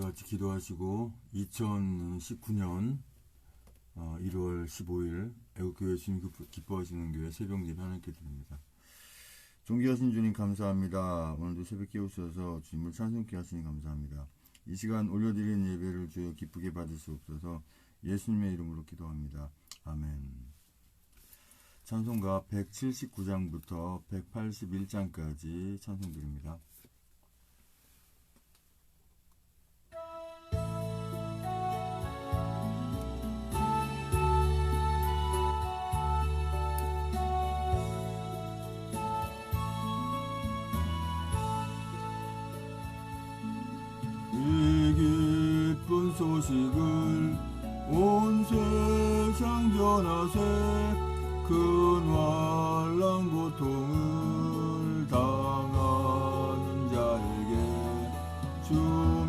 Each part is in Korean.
같이 기도하시고 2019년 1월 15일 애국교회 주님 기뻐하시는 교회 새벽예배 하나님께 드립니다. 존귀하신 주님 감사합니다. 오늘도 새벽 깨우셔서 주님을 찬송케 하시니 감사합니다. 이 시간 올려드리는 예배를 주여 기쁘게 받으시옵소서. 예수님의 이름으로 기도합니다. 아멘. 찬송가 179장부터 181장까지 찬송드립니다. 이 기쁜 소식을 온 세상 전하세. 큰 환난 고통을 당하는 자에게 주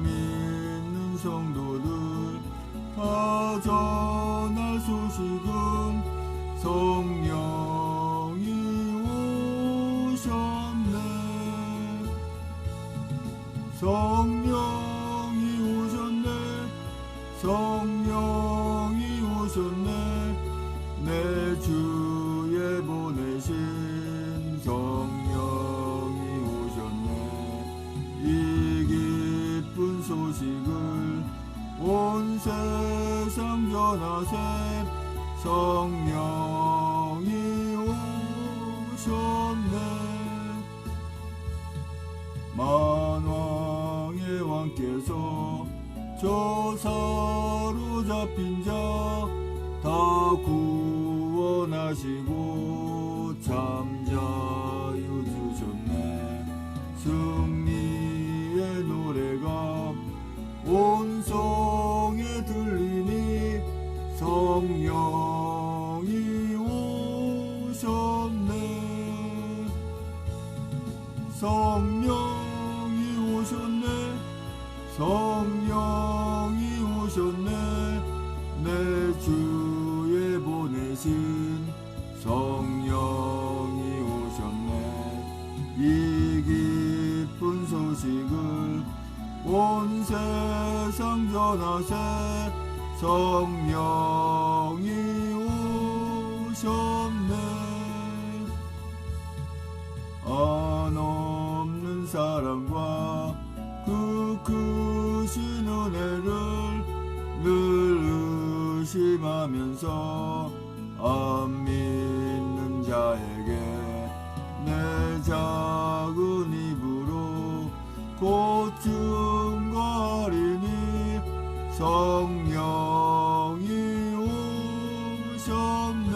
믿는 성도들 다 전할 소식은 성령이 오셨네. 성령이 오셨네. 성령이 오셨네. 내 주에 보내신 성령이 오셨네. 이 기쁜 소식을 온 세상 전하세. 성령이 오셨네. 만왕의 왕께서 저 사로잡힌 자 다 구원하시고 잠자유 주셨네. 승리의 노래가 온 성에 들리니 성령이 오셨네. 성령이 오셨네. 성령이 오셨네. 내 주에 보내신 성령이 오셨네. 이 기쁜 소식을 온 세상 전하세. 성령이 오셨네. 한없는 사랑과 그 크신 은혜를 늘 의심하면서 안 믿는 자에게 내 작은 입으로 곧 증거하리니 성령이 오셨네.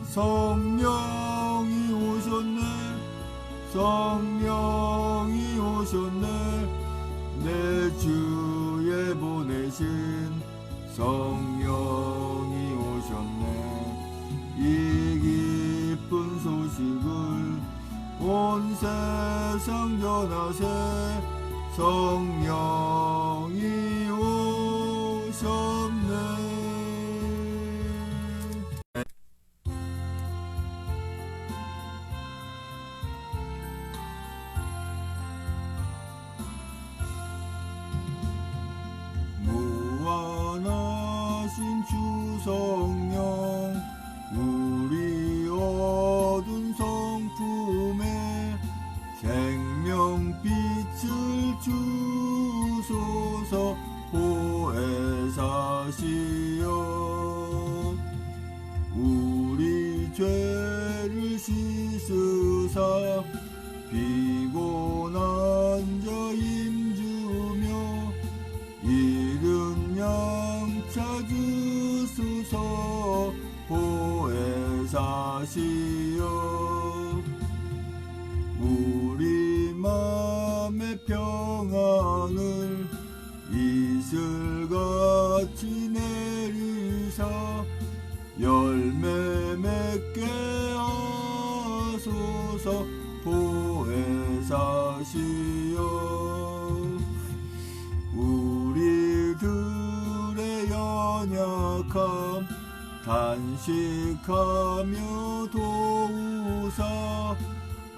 성령이 오셨네. 성령이 오셨네. 내 주에 보내신 성령이 오셨네. 이 기쁜 소식을 온 세상 전하세. 성령이 오셨네. 무한하신 주 성령 우리 얻은 성품에 생명빛을 주소서. 보혜사시여 우리 죄를 씻으사 피곤한 자 힘주며 이른 양 찾으소서. 보혜사시여 우리 맘의 평안을 이슬같이 내리사 열매 맺게 하소서. 보혜사시여 우리들의 연약함 단식하며 도우사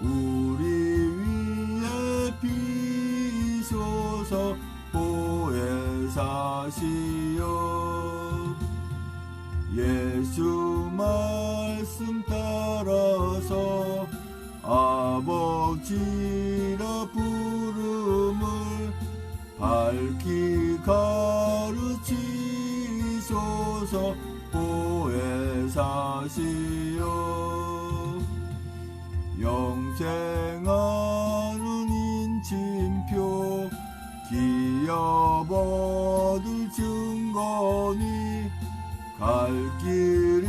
우리 위에 비소 따라서 아버지라 부름을 밝히 가르치소서. 보혜사시여 영생하는 인침표 기업 얻을 증거니 갈 길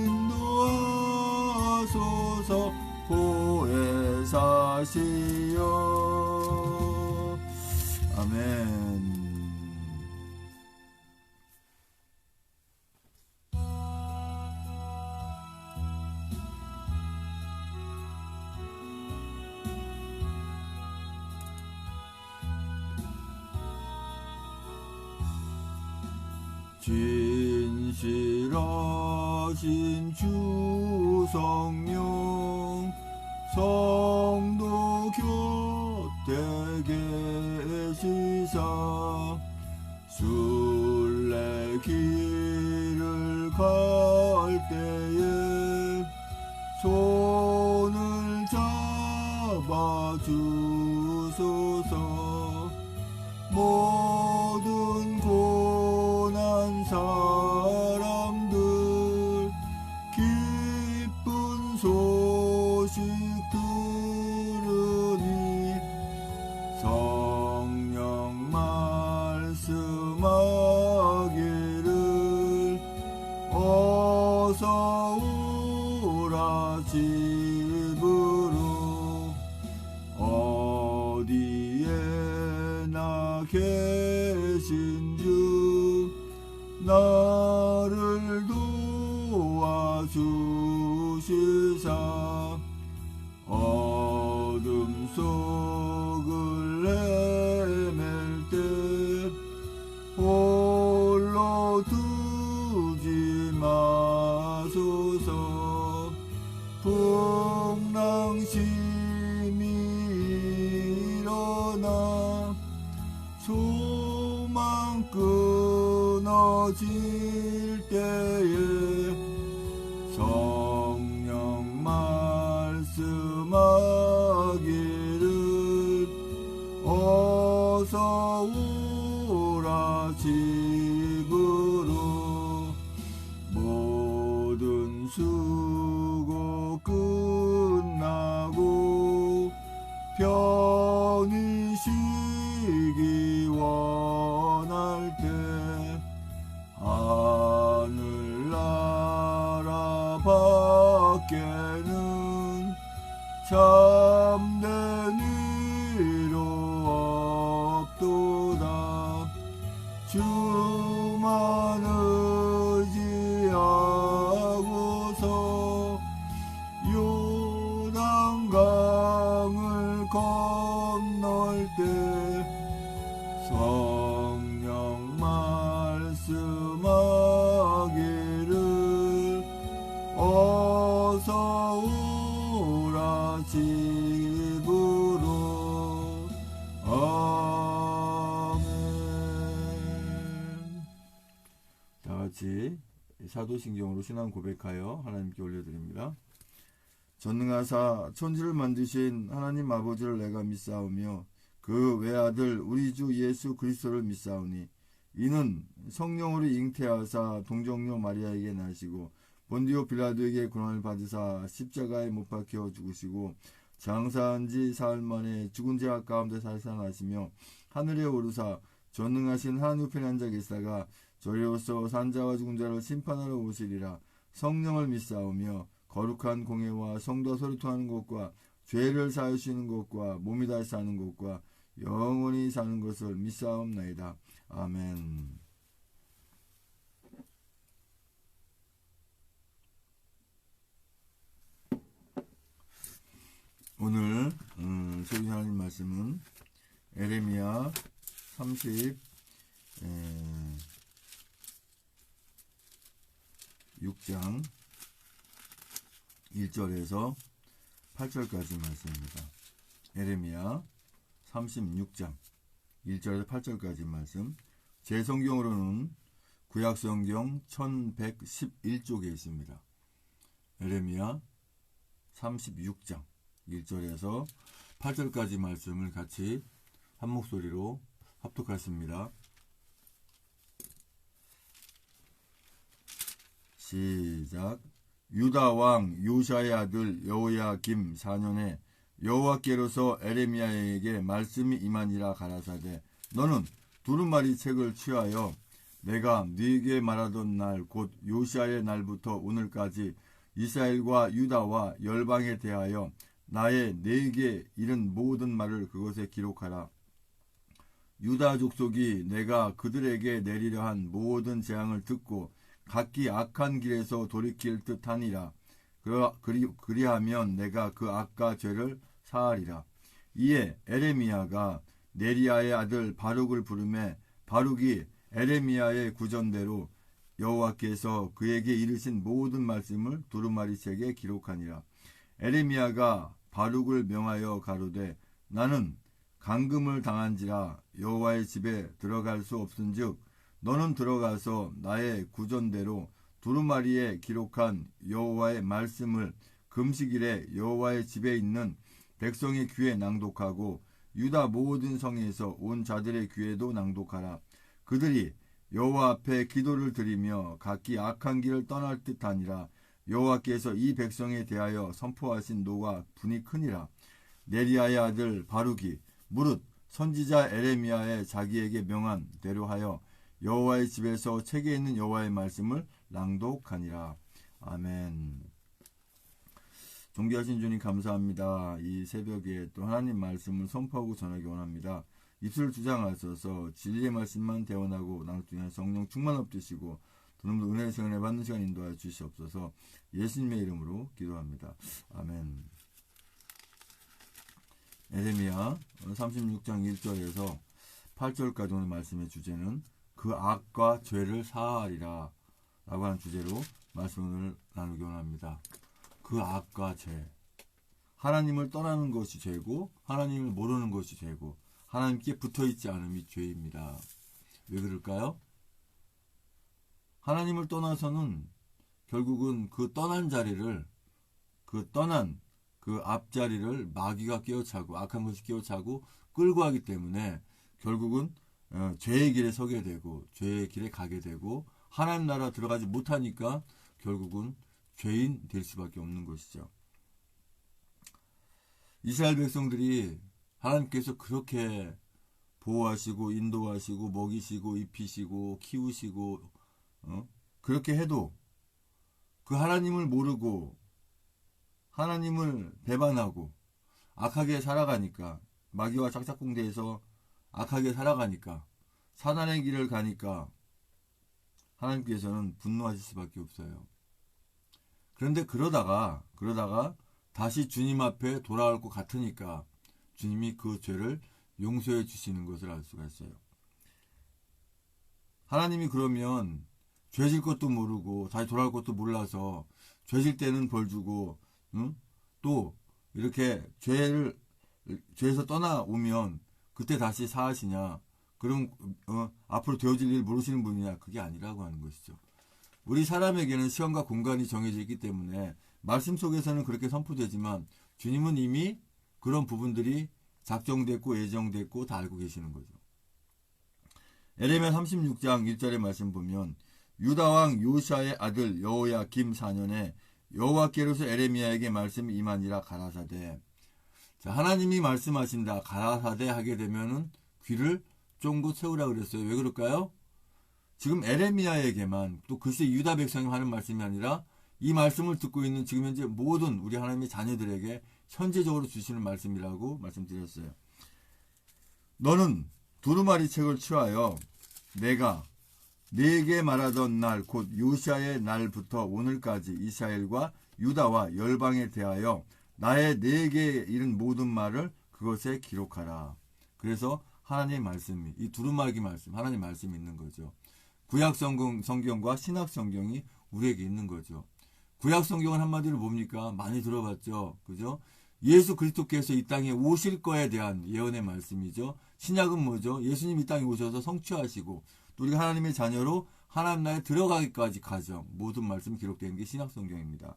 인도하소서. 보혜사시여 아멘. 진실하신 주 성령 성도 곁에 계시사 순례길을 갈 때에 손을 잡아주소서. 모든 고난 사람들 기쁜 소식 들으니 성령 말씀하기를 어서 오라 집으로. 어디에나 계신 주 나를 도와주시사 어둠 속을 헤맬 때 홀로 두지 마소서. 풍랑심이 일어나 소망 끊어질 때에 성령 말씀하기를 어서 오라 집으로. 모든 수고 끝나고 편히 쉬기 원할 때 하늘나라 밖에는 참된 위로 없도다. 주만 의지하고서 요단강을 건널 때 성령 말씀하기를 어서 오라 집으로. 아멘. 다같이 사도신경으로 신앙 고백하여 하나님께 올려드립니다. 전능하사 천지를 만드신 하나님 아버지를 내가 믿사오며 그 외아들 우리 주 예수 그리스도를 믿사오니 이는 성령으로 잉태하사 동정녀 마리아에게 나시고 본디오 빌라도에게 고난을 받으사 십자가에 못 박혀 죽으시고 장사한 지 사흘 만에 죽은 자 가운데 살아나시며 하늘에 오르사 전능하신 하나님 우편에 앉아 계시다가 저리로서 산자와 죽은 자를 심판하러 오시리라. 성령을 믿사오며 거룩한 공예와 성도와 소리통하는 것과 죄를 사하시는 것과 몸이 다시 사는 것과 영원히 사는 것을 믿사옵나이다. 아멘. 오늘 소리 하나님 말씀은 에레미야 36장 1절에서 8절까지 말씀입니다. 에레미야 36장 1절에서 8절까지 말씀. 제 성경으로는 구약성경 1111쪽에 있습니다. 에레미야 36장 1절에서 8절까지 말씀을 같이 한 목소리로 합독하십니다. 시작. 유다 왕 요시아의 아들 여호야김 4년에 여호와께로서 에레미야에게 말씀이 임하니라 가라사대 너는 두루마리 책을 취하여 내가 네게 말하던 날 곧 요시아의 날부터 오늘까지 이스라엘과 유다와 열방에 대하여 나의 네게 이른 모든 말을 그것에 기록하라. 유다 족속이 내가 그들에게 내리려 한 모든 재앙을 듣고 각기 악한 길에서 돌이킬 듯하니라. 그리하면 내가 그 악과 죄를 사하리라. 이에 에레미야가 네리야의 아들 바룩을 부르매 바룩이 에레미야의 구전대로 여호와께서 그에게 이르신 모든 말씀을 두루마리 책에 기록하니라. 에레미야가 바룩을 명하여 가로되 나는 감금을 당한지라 여호와의 집에 들어갈 수 없은즉 너는 들어가서 나의 구전대로 두루마리에 기록한 여호와의 말씀을 금식일에 여호와의 집에 있는 백성의 귀에 낭독하고 유다 모든 성에서 온 자들의 귀에도 낭독하라. 그들이 여호와 앞에 기도를 드리며 각기 악한 길을 떠날 듯하니라. 여호와께서 이 백성에 대하여 선포하신 노가 분이 크니라. 네리야의 아들 바룩이 무릇 선지자 에레미야의 자기에게 명한 대로 하여 여호와의 집에서 책에 있는 여호와의 말씀을 낭독하니라. 아멘. 존귀하신 주님 감사합니다. 이 새벽에 또 하나님 말씀을 선포하고 전하기 원합니다. 입술을 주장하셔서 진리의 말씀만 대원하고 낭독하는 성령 충만 없으시고 여러분도 은혜의 시간에 받는 시간 인도하여 주시옵소서. 예수님의 이름으로 기도합니다. 아멘. 에레미야 36장 1절에서 8절까지 오늘 말씀의 주제는 그 악과 죄를 사하리라 라고 하는 주제로 말씀을 나누기 원합니다. 그 악과 죄. 하나님을 떠나는 것이 죄고 하나님을 모르는 것이 죄고 하나님께 붙어있지 않음이 죄입니다. 왜 그럴까요? 하나님을 떠나서는 결국은 그 떠난 자리를 그 앞자리를 마귀가 끼어차고 악한 것이 끼어차고 끌고 가기 때문에 결국은 죄의 길에 서게 되고 죄의 길에 가게 되고 하나님 나라 들어가지 못하니까 결국은 죄인 될 수밖에 없는 것이죠. 이스라엘 백성들이 하나님께서 그렇게 보호하시고 인도하시고 먹이시고 입히시고 키우시고 그렇게 해도 그 하나님을 모르고 하나님을 배반하고 악하게 살아가니까 마귀와 짝짝꿍대에서 악하게 살아가니까 사단의 길을 가니까 하나님께서는 분노하실 수밖에 없어요. 그런데 그러다가 다시 주님 앞에 돌아올 것 같으니까 주님이 그 죄를 용서해 주시는 것을 알 수가 있어요. 하나님이 그러면 죄질 것도 모르고 다시 돌아올 것도 몰라서 죄질 때는 벌 주고 또 이렇게 죄에서 떠나오면 그때 다시 사하시냐? 그럼 앞으로 되어질 일 모르시는 분이냐? 그게 아니라고 하는 것이죠. 우리 사람에게는 시간과 공간이 정해져 있기 때문에 말씀 속에서는 그렇게 선포되지만 주님은 이미 그런 부분들이 작정됐고 예정됐고 다 알고 계시는 거죠. 에레미야 36장 1절의 말씀 보면 유다왕 요시아의 아들 여호야김 4년에 여호와께로서 에레미야에게 말씀이 임하니라 가라사대. 자, 하나님이 말씀하신다 가라사대 하게 되면은 귀를 쫑긋 세우라 그랬어요. 왜 그럴까요? 지금 에레미야에게만 또 글쎄 유다 백성이 하는 말씀이 아니라 이 말씀을 듣고 있는 지금 현재 모든 우리 하나님의 자녀들에게 현재적으로 주시는 말씀이라고 말씀드렸어요. 너는 두루마리 책을 취하여 내가 네게 말하던 날 곧 요시아의 날부터 오늘까지 이스라엘과 유다와 열방에 대하여 나의 네게 이른 모든 말을 그것에 기록하라. 그래서 하나님의 말씀이 이 두루마리 말씀 하나님의 말씀이 있는 거죠. 구약 성경과 신약 성경이 우리에게 있는 거죠. 구약 성경은 한마디로 뭡니까? 많이 들어봤죠. 그죠? 예수 그리스도께서 이 땅에 오실 거에 대한 예언의 말씀이죠. 신약은 뭐죠? 예수님 이 땅에 오셔서 성취하시고 또 우리가 하나님의 자녀로 하나님 나라에 들어가기까지 과정 모든 말씀이 기록된 게 신약 성경입니다.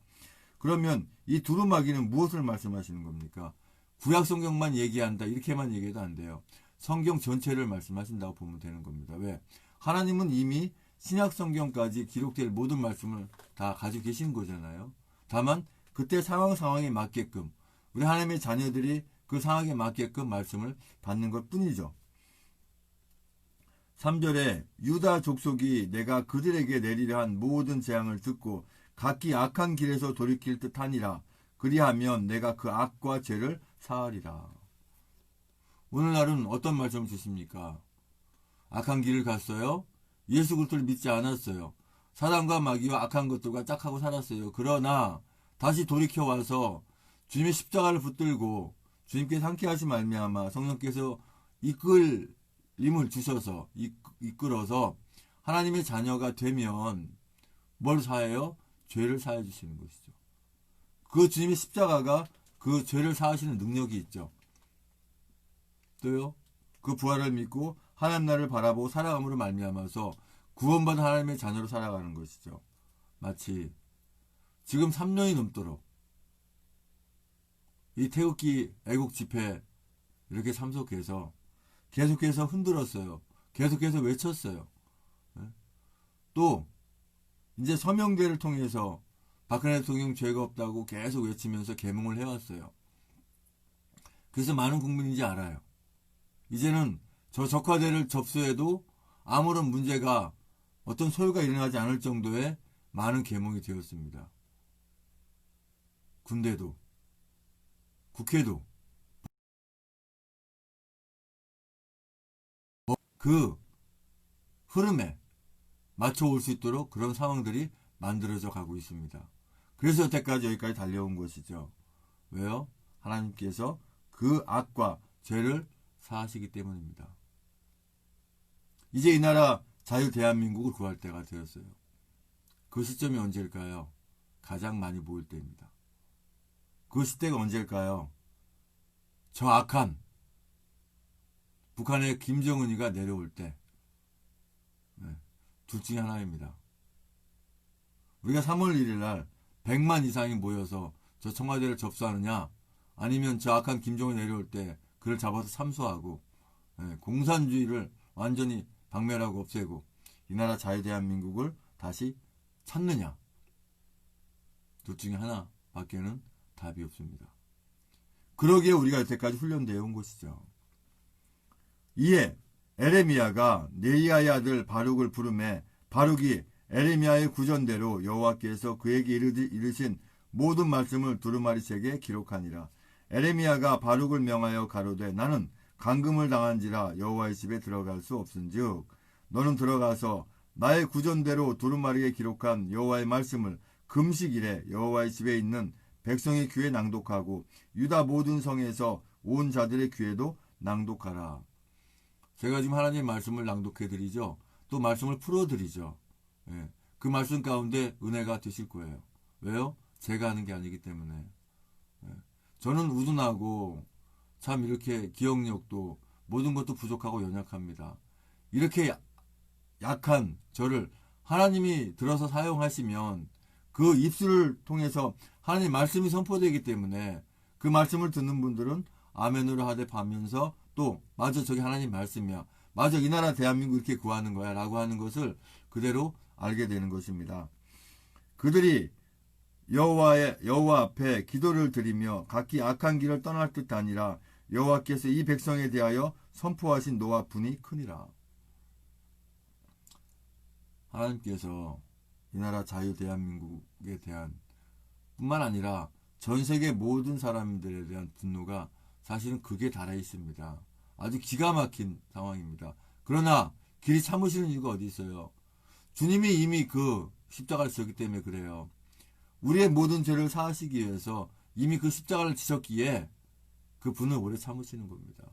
그러면 이 두루마기는 무엇을 말씀하시는 겁니까? 구약 성경만 얘기한다 이렇게만 얘기해도 안 돼요. 성경 전체를 말씀하신다고 보면 되는 겁니다. 왜? 하나님은 이미 신약 성경까지 기록될 모든 말씀을 다 가지고 계신 거잖아요. 다만 그때 상황에 맞게끔 우리 하나님의 자녀들이 그 상황에 맞게끔 말씀을 받는 것 뿐이죠. 3절에 유다 족속이 내가 그들에게 내리려 한 모든 재앙을 듣고 각기 악한 길에서 돌이킬 듯하니라. 그리하면 내가 그 악과 죄를 사하리라. 오늘날은 어떤 말씀을 주십니까? 악한 길을 갔어요. 예수 그리스도를 믿지 않았어요. 사단과 마귀와 악한 것들과 짝하고 살았어요. 그러나 다시 돌이켜와서 주님의 십자가를 붙들고 주님께서 함께 하신 말미암아 성령께서 이끌림을 주셔서 이끌어서 하나님의 자녀가 되면 뭘 사해요? 죄를 사해 주시는 것이죠. 그 주님의 십자가가 그 죄를 사하시는 능력이 있죠. 또요, 그 부활을 믿고 하나님 나라를 바라보고 살아감으로 말미암아서 구원받은 하나님의 자녀로 살아가는 것이죠. 마치 지금 3년이 넘도록 이 태극기 애국 집회 이렇게 참석해서 계속해서 흔들었어요. 계속해서 외쳤어요. 또 이제 서명대를 통해서 박근혜 대통령 죄가 없다고 계속 외치면서 계몽을 해왔어요. 그래서 많은 국민인지 알아요. 이제는 저 적화대를 접수해도 아무런 문제가 어떤 소요가 일어나지 않을 정도의 많은 계몽이 되었습니다. 군대도 국회도 그 흐름에 맞춰올 수 있도록 그런 상황들이 만들어져 가고 있습니다. 그래서 여기까지 달려온 것이죠. 왜요? 하나님께서 그 악과 죄를 사하시기 때문입니다. 이제 이 나라 자유 대한민국을 구할 때가 되었어요. 그 시점이 언제일까요? 가장 많이 모일 때입니다. 그 시대가 언제일까요? 저 악한 북한의 김정은이가 내려올 때, 둘 중에 하나입니다. 우리가 3월 1일 날 100만 이상이 모여서 저 청와대를 접수하느냐, 아니면 저 악한 김정은이 내려올 때 그를 잡아서 참수하고 공산주의를 완전히 박멸하고 없애고 이 나라 자유대한민국을 다시 찾느냐, 둘 중에 하나밖에는 답이 없습니다. 그러기에 우리가 여태까지 훈련되어 온 것이죠. 이에 에레미야가 네리야의 아들 바룩을 부르매 바룩이 에레미야의 구전대로 여호와께서 그에게 이르신 모든 말씀을 두루마리책에 기록하니라. 에레미야가 바룩을 명하여 가로되 나는 감금을 당한지라 여호와의 집에 들어갈 수 없은즉 너는 들어가서 나의 구전대로 두루마리에 기록한 여호와의 말씀을 금식일에 여호와의 집에 있는 백성의 귀에 낭독하고 유다 모든 성에서 온 자들의 귀에도 낭독하라. 제가 지금 하나님의 말씀을 낭독해 드리죠. 또 말씀을 풀어 드리죠. 그 말씀 가운데 은혜가 되실 거예요. 왜요? 제가 하는 게 아니기 때문에. 저는 우둔하고 참 이렇게 기억력도 모든 것도 부족하고 연약합니다. 이렇게 약한 저를 하나님이 들어서 사용하시면 그 입술을 통해서 하나님 말씀이 선포되기 때문에 그 말씀을 듣는 분들은 아멘으로 하되 하면서 또 맞아 저게 하나님 말씀이야. 맞아 이 나라 대한민국 이렇게 구하는 거야 라고 하는 것을 그대로 알게 되는 것입니다. 그들이 여호와 앞에 기도를 드리며 각기 악한 길을 떠날 듯 아니라 여호와께서 이 백성에 대하여 선포하신 노와 분이 크니라. 하나님께서 이 나라 자유 대한민국에 대한 뿐만 아니라 전 세계 모든 사람들에 대한 분노가 사실은 극에 달해 있습니다. 아주 기가 막힌 상황입니다. 그러나 길이 참으시는 이유가 어디 있어요? 주님이 이미 그 십자가를 지셨기 때문에 그래요. 우리의 모든 죄를 사하시기 위해서 이미 그 십자가를 지셨기에 그 분을 오래 참으시는 겁니다.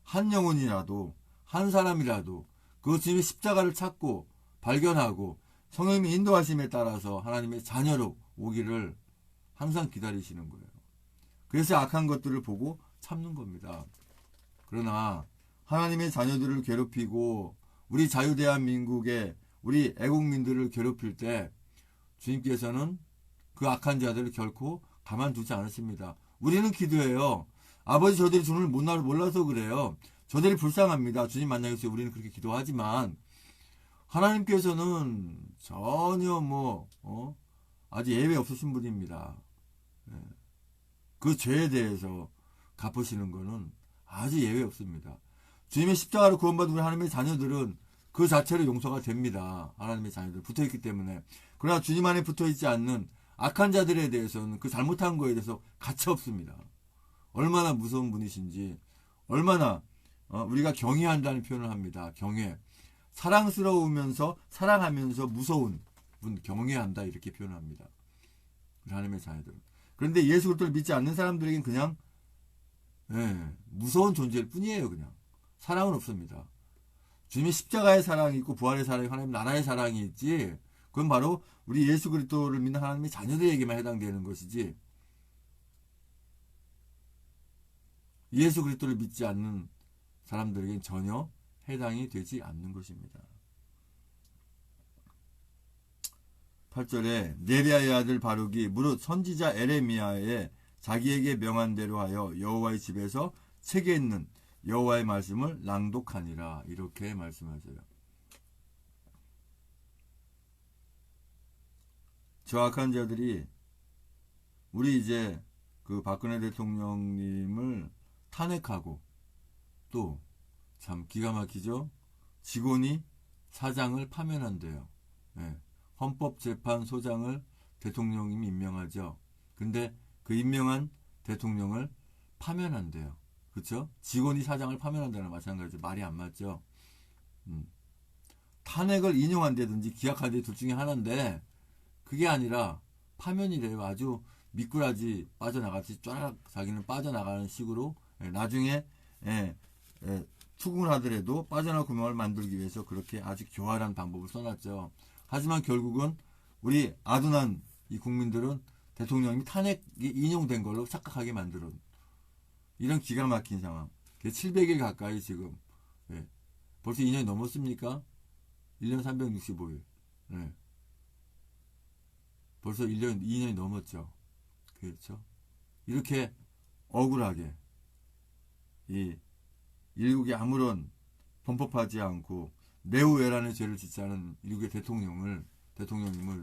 한 영혼이라도 한 사람이라도 그 주님의 십자가를 찾고 발견하고 성령님의 인도하심에 따라서 하나님의 자녀로 오기를 항상 기다리시는 거예요. 그래서 악한 것들을 보고 참는 겁니다. 그러나 하나님의 자녀들을 괴롭히고 우리 자유대한민국의 우리 애국민들을 괴롭힐 때 주님께서는 그 악한 자들을 결코 가만두지 않으십니다. 우리는 기도해요. 아버지 저들이 주님을 몰라서 그래요. 저들이 불쌍합니다. 주님 만나겠어요. 우리는 그렇게 기도하지만 하나님께서는 전혀 아주 예외 없으신 분입니다. 그 죄에 대해서 갚으시는 것은 아주 예외 없습니다. 주님의 십자가로 구원받은 우리 하나님의 자녀들은 그 자체로 용서가 됩니다. 하나님의 자녀들 붙어있기 때문에. 그러나 주님 안에 붙어있지 않는 악한 자들에 대해서는 그 잘못한 거에 대해서 가치 없습니다. 얼마나 무서운 분이신지, 얼마나 우리가 경외한다는 표현을 합니다. 경외. 사랑스러우면서 사랑하면서 무서운 분, 경외한다 이렇게 표현합니다. 우리 하나님의 자녀들은. 그런데 예수 그리스도를 믿지 않는 사람들에겐 그냥 무서운 존재일 뿐이에요. 그냥 사랑은 없습니다. 주님의 십자가의 사랑이 있고 부활의 사랑이 하나님 나라의 사랑이 있지, 그건 바로 우리 예수 그리스도를 믿는 하나님의 자녀들에게만 해당되는 것이지 예수 그리스도를 믿지 않는 사람들에게는 전혀 해당이 되지 않는 것입니다. 8절에 네리아의 아들 바룩이 무릇 선지자 에레미야에 자기에게 명한 대로 하여 여호와의 집에서 책에 있는 여호와의 말씀을 낭독하니라 이렇게 말씀하세요. 저 악한 자들이 우리 이제 그 박근혜 대통령님을 탄핵하고 또 참 기가 막히죠. 직원이 사장을 파면한대요. 헌법재판소장을 대통령님이 임명하죠. 근데 그 임명한 대통령을 파면한대요. 그렇죠? 직원이 사장을 파면한다는 마찬가지죠. 말이 안 맞죠. 탄핵을 인용한다든지 기각한다든지 둘 중에 하나인데 그게 아니라 파면이래요. 아주 미꾸라지 빠져나가듯이 쫙 자기는 빠져나가는 식으로 나중에 투국을 하더라도 빠져나갈 구멍을 만들기 위해서 그렇게 아주 교활한 방법을 써놨죠. 하지만 결국은 우리 아둔한 이 국민들은 대통령이 탄핵이 인용된 걸로 착각하게 만드는 이런 기가 막힌 상황. 700일 가까이 지금 벌써 2년이 넘었습니까? 1년 365일. 벌써 2년이 넘었죠. 그렇죠? 이렇게 억울하게 이 일국에 아무런 범법하지 않고 매우 외란의 죄를 짓지 않은 일국의 대통령님을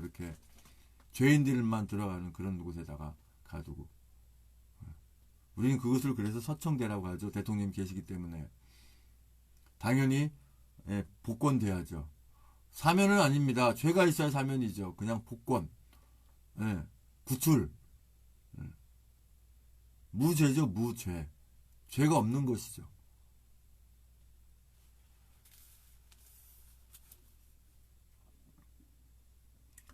이렇게 죄인들만 들어가는 그런 곳에다가 가두고, 우리는 그것을 그래서 서청대라고 하죠. 대통령이 계시기 때문에 당연히 복권돼야죠. 사면은 아닙니다. 죄가 있어야 사면이죠. 그냥 복권, 구출, 무죄죠. 무죄. 죄가 없는 것이죠.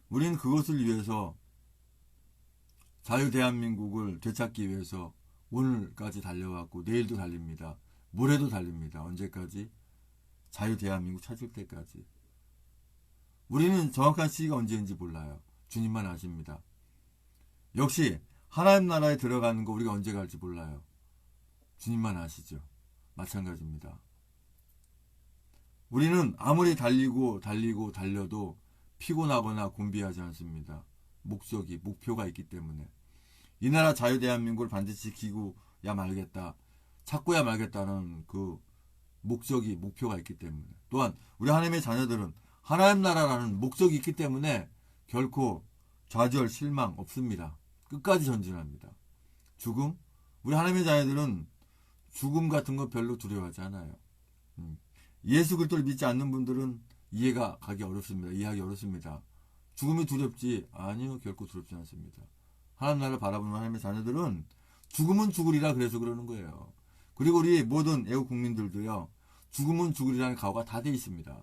우리는 그것을 위해서 자유 대한민국을 되찾기 위해서 오늘까지 달려왔고 내일도 달립니다. 모레도 달립니다. 언제까지? 자유 대한민국 찾을 때까지. 우리는 정확한 시기가 언제인지 몰라요. 주님만 아십니다. 역시 하나님 나라에 들어가는 거 우리가 언제 갈지 몰라요. 주님만 아시죠. 마찬가지입니다. 우리는 아무리 달려도 피곤하거나 곤비하지 않습니다. 목표가 있기 때문에. 이 나라 자유 대한민국을 반드시 지키고야 말겠다, 찾고야 말겠다는 그 목표가 있기 때문에. 또한 우리 하나님의 자녀들은 하나님 나라라는 목적이 있기 때문에 결코 좌절, 실망 없습니다. 끝까지 전진합니다. 죽음? 우리 하나님의 자녀들은 죽음 같은 거 별로 두려워하지 않아요. 예수 그리스도를 믿지 않는 분들은 이해하기 어렵습니다. 죽음이 두렵지? 아니요, 결코 두렵지 않습니다. 하나님 나라를 바라보는 하나님의 자녀들은 죽음은 죽으리라 그래서 그러는 거예요. 그리고 우리 모든 애국 국민들도요, 죽음은 죽으리라는 각오가 다 돼 있습니다.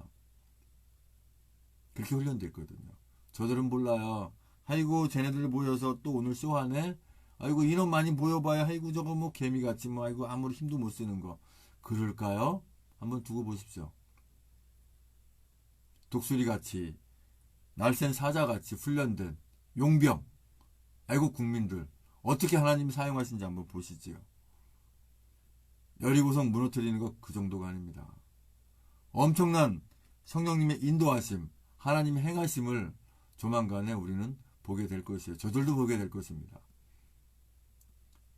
그렇게 훈련됐거든요. 저들은 몰라요. 아이고 쟤네들 모여서 또 오늘 쇼하네. 아이고 인원 많이 모여봐야 아이고 저거 뭐 개미같이 뭐 아이고 아무리 힘도 못 쓰는 거. 그럴까요? 한번 두고 보십시오. 독수리같이 날쌘 사자같이 훈련된 용병 애국 국민들 어떻게 하나님이 사용하신지 한번 보시지요. 여리고성 무너뜨리는 것 그 정도가 아닙니다. 엄청난 성령님의 인도하심, 하나님의 행하심을 조만간에 우리는 보게 될 것이에요. 저들도 보게 될 것입니다.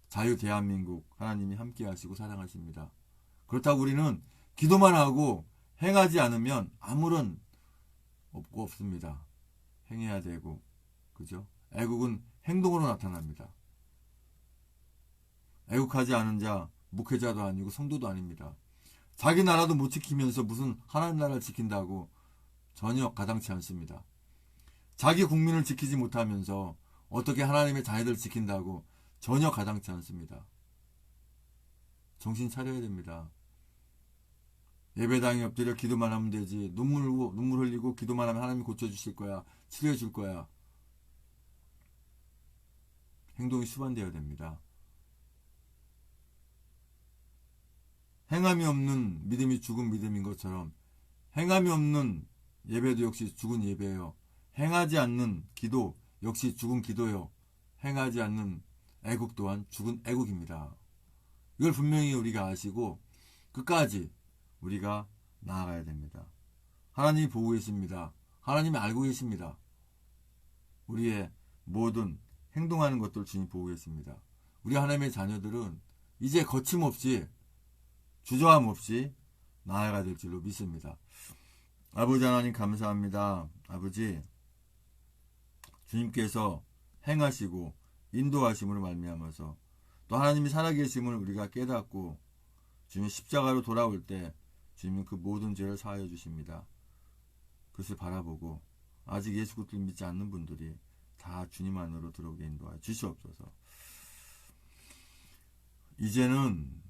자유 대한민국 하나님이 함께 하시고 사랑하십니다. 그렇다고 우리는 기도만 하고 행하지 않으면 아무런 없습니다. 행해야 되고, 그죠? 애국은 행동으로 나타납니다. 애국하지 않은 자 목회자도 아니고 성도도 아닙니다. 자기 나라도 못 지키면서 무슨 하나님 나라를 지킨다고 전혀 가당치 않습니다. 자기 국민을 지키지 못하면서 어떻게 하나님의 자녀들을 지킨다고 전혀 가당치 않습니다. 정신 차려야 됩니다. 예배당에 엎드려 기도만 하면 되지. 눈물 흘리고 기도만 하면 하나님이 고쳐주실 거야. 치료해 줄 거야. 행동이 수반되어야 됩니다. 행함이 없는 믿음이 죽은 믿음인 것처럼 행함이 없는 예배도 역시 죽은 예배예요. 행하지 않는 기도 역시 죽은 기도요. 행하지 않는 애국 또한 죽은 애국입니다. 이걸 분명히 우리가 아시고 끝까지 우리가 나아가야 됩니다. 하나님이 보고 계십니다. 하나님이 알고 계십니다. 우리의 모든 행동하는 것들 주님 보고 계십니다. 우리 하나님의 자녀들은 이제 거침없이 주저함 없이 나아가야 될 줄로 믿습니다. 아버지 하나님 감사합니다. 아버지 주님께서 행하시고 인도하심으로 말미암아서 또 하나님이 살아계심을 우리가 깨닫고 주님 십자가로 돌아올 때 주님은 그 모든 죄를 사하여 주십니다. 그것을 바라보고 아직 예수 그리스도를 믿지 않는 분들이 다 주님 안으로 들어오게 인도하여 주시옵소서. 이제는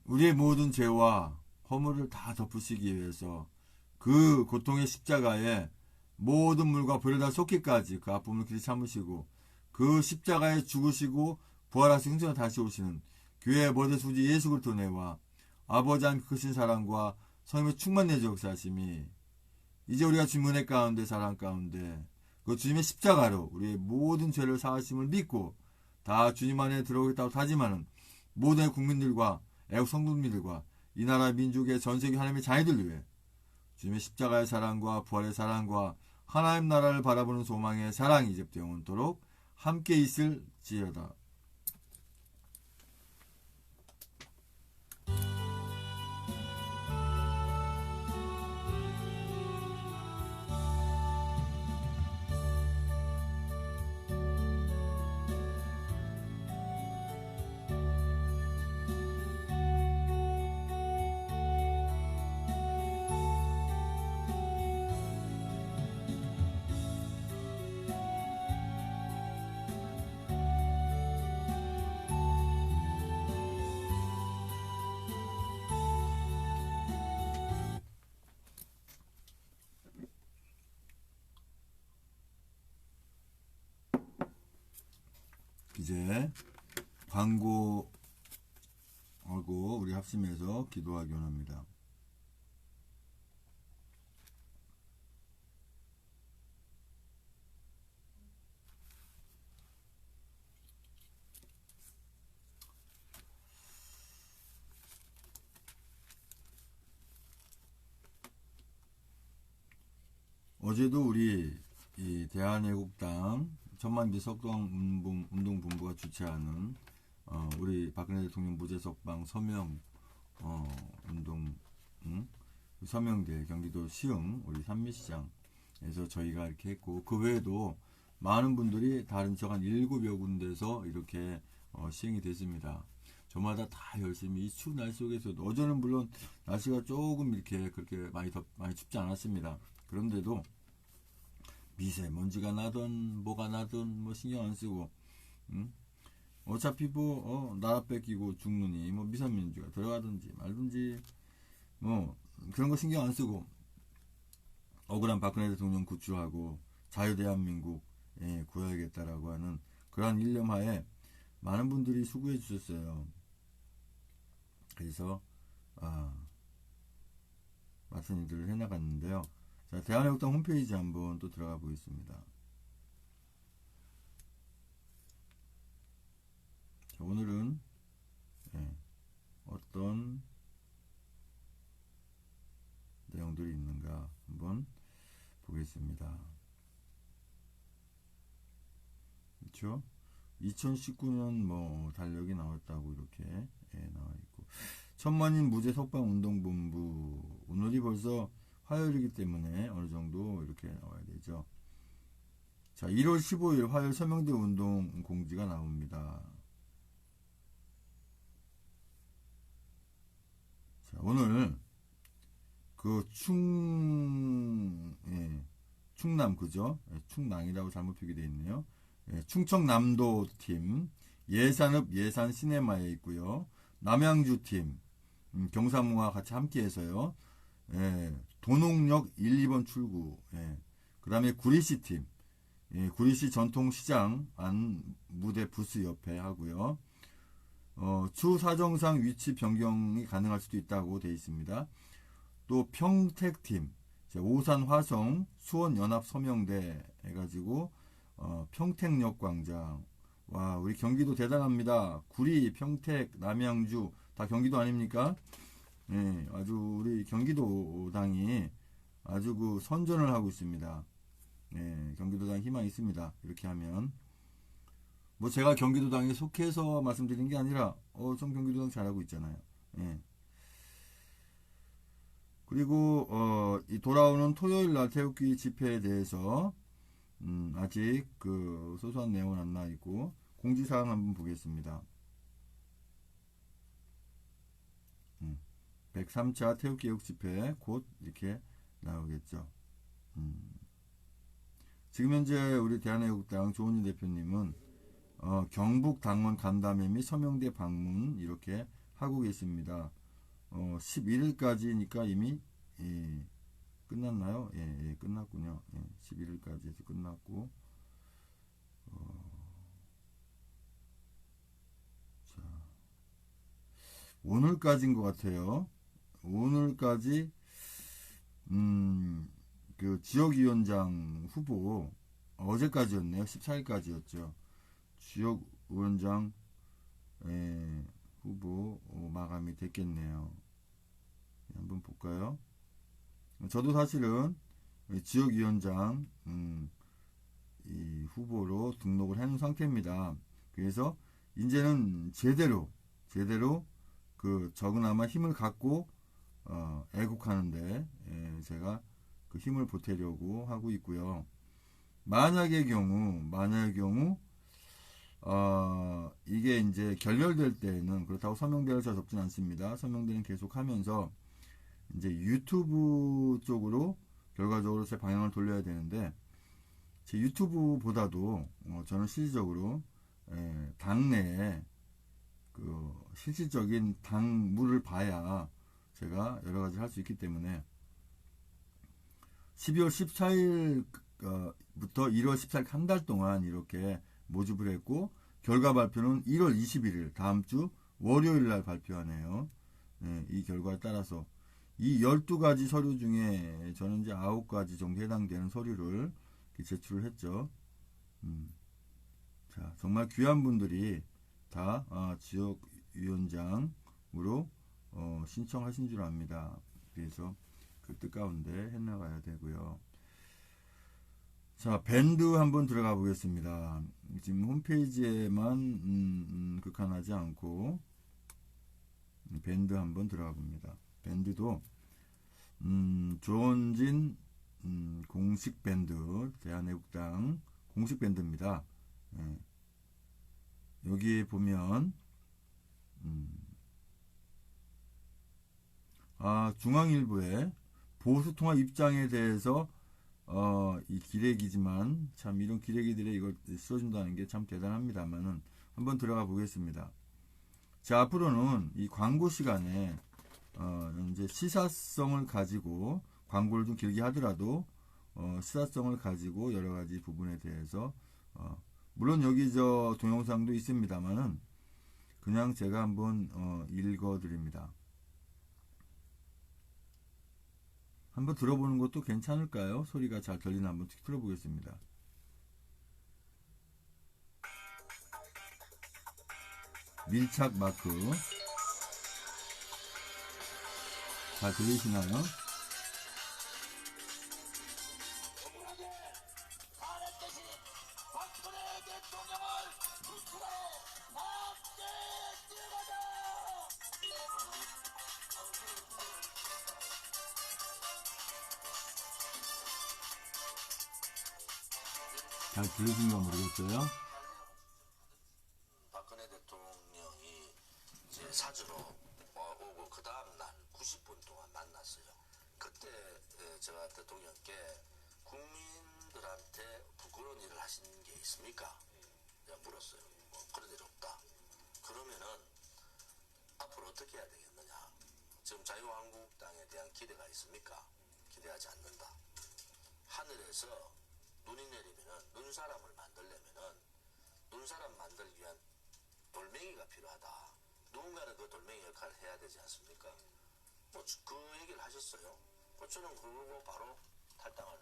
우리의 모든 죄와 허물을 다 덮으시기 위해서 그 고통의 십자가에 모든 물과 불을 다 쏟기까지 그 아픔을 길이 참으시고 그 십자가에 죽으시고 부활하시고 승천해 다시 오시는 교회의 모든 수지 예수 그리스도 내와 아버지 하나님 크신 사랑과 성령의 충만내 역사하심이 이제 우리가 주님 은혜 가운데 사랑 가운데 그 주님의 십자가로 우리의 모든 죄를 사하심을 믿고 다 주님 안에 들어오겠다고 다짐하는 모든 국민들과 애국 성도님들과 이 나라 민족의 전세계 하나님의 자녀들 위해 주님의 십자가의 사랑과 부활의 사랑과 하나님 나라를 바라보는 소망의 사랑이 이제부터 영원토록 함께 있을지어다. 이제 광고하고 우리 합심해서 기도하기 원합니다. 어제도 우리 이 대한애국당 천만비 석동운동본부가 주최하는 우리 박근혜 대통령 무죄석방 서명 운동 서명대 경기도 시흥 우리 산미시장에서 저희가 이렇게 했고 그 외에도 많은 분들이 다른 지역 한 7여 군데서 이렇게 시행이 됐습니다. 저마다 다 열심히 이 추운 날씨 속에서도 어제는 물론 날씨가 조금 이렇게 그렇게 많이 춥지 않았습니다. 그런데도 미세먼지가 나든 뭐가 나든 뭐 신경 안 쓰고 어차피 뭐 나라 뺏기고 죽느니 뭐 미세먼지가 들어가든지 말든지 뭐 그런 거 신경 안 쓰고 억울한 박근혜 대통령 구출하고 자유 대한민국 구해야겠다라고 하는 그러한 일념하에 많은 분들이 수고해 주셨어요. 그래서 맡은 일들을 해나갔는데요. 자, 대한애국당 홈페이지 한번 또 들어가 보겠습니다. 자, 오늘은 어떤 내용들이 있는가 한번 보겠습니다. 그렇죠? 2019년 뭐 달력이 나왔다고 이렇게 나와 있고, 천만인 무죄 석방운동본부, 오늘이 벌써 화요일이기 때문에 어느 정도 이렇게 나와야 되죠. 자, 1월 15일 화요일 서명대 운동 공지가 나옵니다. 자, 오늘 그 충남, 그죠? 충남이라고 잘못 표기되어 있네요. 충청남도 팀, 예산읍 예산 시네마에 있고요. 남양주 팀, 경사무와 같이 함께 해서요. 도농역 1, 2번 출구, 그 다음에 구리시 팀, 구리시 전통시장 안 무대 부스 옆에 하고요. 추 사정상 위치 변경이 가능할 수도 있다고 되어 있습니다. 또 평택팀, 오산 화성 수원 연합 서명대 해가지고 평택역 광장. 와, 우리 경기도 대단합니다. 구리, 평택, 남양주 다 경기도 아닙니까? 아주 우리 경기도당이 아주 그 선전을 하고 있습니다. 경기도당 희망이 있습니다. 이렇게 하면 뭐 제가 경기도당에 속해서 말씀드리는 게 아니라 전 경기도당 잘하고 있잖아요. 그리고 이 돌아오는 토요일 날 태극기 집회에 대해서 아직 그 소소한 내용은 안 나와 있고 공지사항 한번 보겠습니다. 103차 태극기 애국 집회 곧 이렇게 나오겠죠. 지금 현재 우리 대한애국당 조은진 대표님은 경북 당원 간담회 및 서명대 방문 이렇게 하고 계십니다. 11일까지니까 이미 끝났나요? 끝났군요. 11일까지 해서 끝났고, 자, 오늘까지인 것 같아요. 오늘까지 그 지역위원장 후보 어제까지였네요. 14일까지였죠. 지역위원장 후보 마감이 됐겠네요. 한번 볼까요? 저도 사실은 지역위원장 이 후보로 등록을 해놓은 상태입니다. 그래서 이제는 제대로 그 적은아마 힘을 갖고 애국하는데 제가 그 힘을 보태려고 하고 있고요. 만약의 경우 이게 이제 결렬될 때는 그렇다고 서명대를 저 접진 않습니다. 서명대는 계속 하면서 이제 유튜브 쪽으로 결과적으로 제 방향을 돌려야 되는데, 제 유튜브보다도 저는 실질적으로 당내에 그 실질적인 당무를 봐야 제가 여러 가지 할 수 있기 때문에 12월 14일부터 1월 14일 한 달 동안 이렇게 모집을 했고, 결과 발표는 1월 21일 다음 주 월요일 날 발표하네요. 이 결과에 따라서 이 12가지 서류 중에 저는 이제 9가지 정도 해당되는 서류를 제출을 했죠. 자, 정말 귀한 분들이 다 지역위원장으로 신청하신 줄 압니다. 그래서 그 뜻 가운데 해나가야 되고요. 자, 밴드 한번 들어가 보겠습니다. 지금 홈페이지에만 극한하지 않고 밴드 한번 들어가 봅니다. 밴드도 조원진 공식 밴드, 대한애국당 공식 밴드입니다. 여기 보면 중앙일보에 보수통합 입장에 대해서 이 기레기지만 참 이런 기레기들에 이걸 써준다는 게 참 대단합니다만은 한번 들어가 보겠습니다. 자, 앞으로는 이 광고 시간에 이제 시사성을 가지고 광고를 좀 길게 하더라도 시사성을 가지고 여러 가지 부분에 대해서 물론 여기 저 동영상도 있습니다만은 그냥 제가 한번 읽어 드립니다. 한번 들어보는 것도 괜찮을까요? 소리가 잘 들리나 한번 들어보겠습니다. 밀착 마크 잘 들리시나요? 억울하게 하는 뜻이 박근혜 대통령을 잘 들으신가 모르겠어요. 박근혜 대통령이 이제 사주로 오고 그 다음 날 90분 동안 만났어요. 그때 제가 대통령께 국민들한테 부끄러운 일을 하신 게 있습니까? 제가 물었어요. 그런 일 없다. 그러면은 앞으로 어떻게 해야 되겠느냐? 지금 자유한국당에 대한 기대가 있습니까? 기대하지 않는다. 하늘에서 눈이 내리면은 눈사람을 만들려면은 눈사람 만들기 위한 돌멩이가 필요하다. 누군가는 그 돌멩이 역할을 해야 되지 않습니까? 그 얘기를 하셨어요. 저는 그러고 바로 탈당을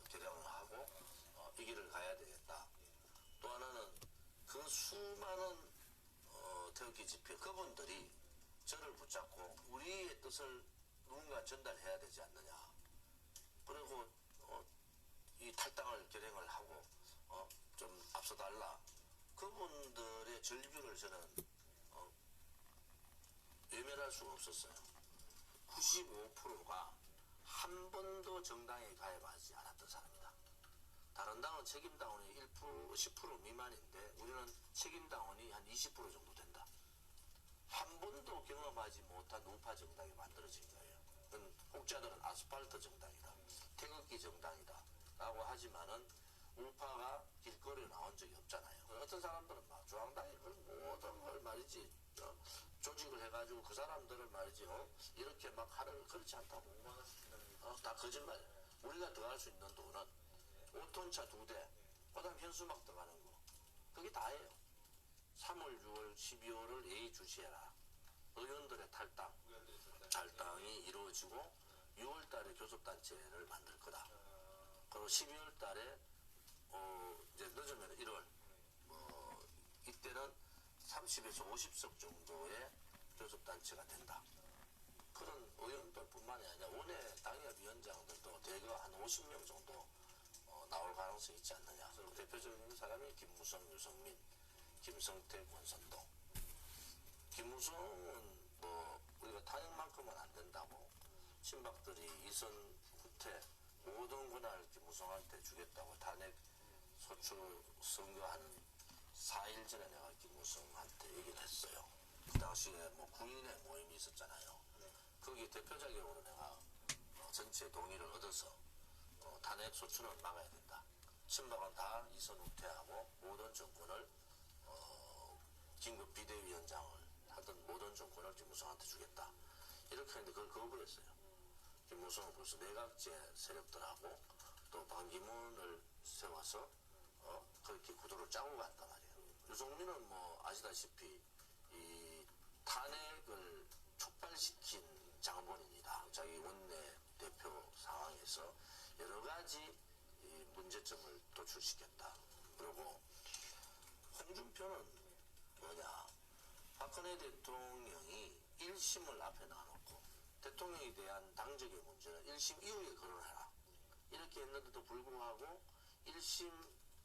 결정을 하고 이 길을 가야 되겠다. 또 하나는 그 수많은 태극기 집회 그분들이 저를 붙잡고 우리의 뜻을 누군가 전달해야 되지 않느냐. 그리고 이 탈당을 결행을 하고 좀 앞서달라. 그분들의 절규를 저는 외면할 수가 없었어요. 95%가 한 번도 정당에 가입하지 않았던 사람이다. 다른 당은 책임당원이 1%, 10% 미만인데 우리는 책임당원이 한 20% 정도 된다. 한 번도 경험하지 못한 우파 정당이 만들어진 거예요. 혹자들은 아스팔트 정당이다. 태극기 정당이다. 라고 하지만은 우파가 길거리에 나온 적이 없잖아요. 어떤 사람들은 막 중앙당이 모든 걸 말이지 조직을 해가지고 그 사람들을 말이지 이렇게 막 하는 그렇지 않다고. 다 거짓말. 우리가 들어갈 수 있는 돈은 5톤차 2대, 그다음 현수막 들어가는 거. 그게 다예요. 3월, 6월, 12월을 예의주시해라. 의원들의 탈당이 이루어지고 6월 달에 교섭단체를 만들 거다. 그리고 12월 달에 이제 늦으면 1월 이때는 30에서 50석 정도의 교섭단체가 된다. 그런 의원들뿐만이 아니라 원외 당협위원장들도 대거 한 50명 정도 나올 가능성이 있지 않느냐. 대표적인 사람이 김무성, 유성민, 김성태, 권선동. 김무성은 우리가 탄핵만큼은 안 된다고 친박들이 이선 후퇴 모든 권한을 김무성한테 주겠다고 탄핵 소추 선거하는 4일 전에 내가 김무성한테 얘기를 했어요. 그 당시에 9인의 모임이 있었잖아요. 거기 대표자격으로 내가 전체 동의를 얻어서 탄핵 소추는 막아야 된다. 친박은 다 이선 후퇴하고 모든 정권을 긴급 비대위원장을 하던 모든 정권을 김무성한테 주겠다. 이렇게 했는데 그걸 거부했어요. 김무성은 벌써 내각제 세력들하고 또 반기문을 세워서 그렇게 구도를 짜고 갔단 말이에요. 유승민은 아시다시피 이 탄핵을 촉발시킨 장본인이다. 자기 원내 대표 상황에서 여러 가지 이 문제점을 도출시켰다. 그리고 홍준표는 뭐냐? 박근혜 대통령이 1심을 앞에 놔놓고 대통령에 대한 당적의 문제는 1심 이후에 거론해라. 이렇게 했는데도 불구하고 1심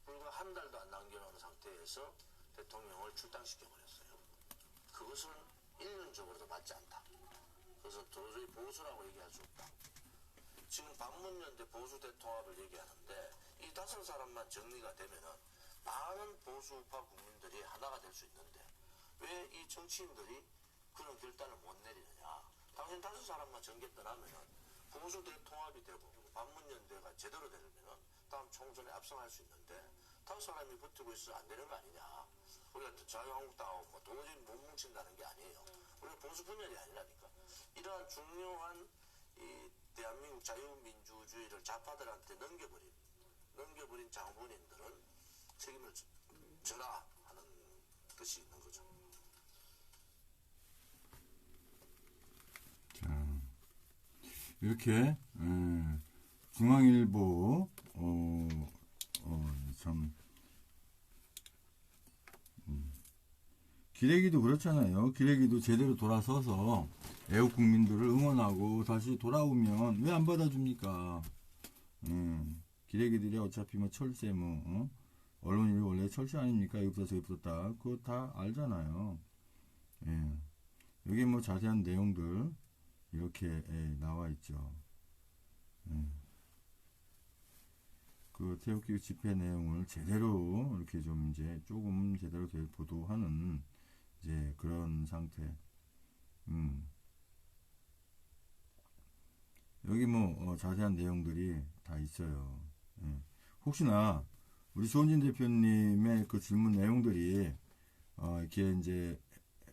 불과 한 달도 안 남겨놓은 상태에서 대통령을 출당시켜버렸어요. 그것은 인륜적으로도 맞지 않다. 그래서 도저히 보수라고 얘기할 수 없다. 지금 반문연대 보수 대통합을 얘기하는데 이 5사람만 정리가 되면은 많은 보수우파 국민들이 하나가 될 수 있는데 왜 이 정치인들이 그런 결단을 못 내리느냐. 당신 5사람만 전개 떠나면은 보수 대통합이 되고 반문연대가 제대로 되면은 다음 총선에 압승할 수 있는데 5사람이 버티고 있어서 안 되는 거 아니냐. 우리가 자유한국당하고 도저히 못 뭉친다는 게 아니에요. 우리가 보수 분열이 아니라니까. 이러한 중요한 이 대한민국 자유민주주의를 좌파들한테 넘겨버린 장본인들은 책임을 져라 하는 뜻이 있는 거죠. 자, 이렇게 중앙일보 참 기레기도 그렇잖아요. 기레기도 제대로 돌아서서 애국 국민들을 응원하고 다시 돌아오면 왜 안 받아줍니까? 기레기들이 어차피 철새 언론이 원래 철새 아닙니까? 여기부터 저기부터 딱 그거 다 알잖아요. 예. 여기 자세한 내용들 이렇게 나와 있죠. 그 태극기 집회 내용을 제대로 이렇게 좀 이제 조금 제대로 보도하는 이제 그런 상태. 여기 뭐 자세한 내용들이 다 있어요. 예. 혹시나 우리 조원진 대표님의 그 질문 내용들이 이렇게 이제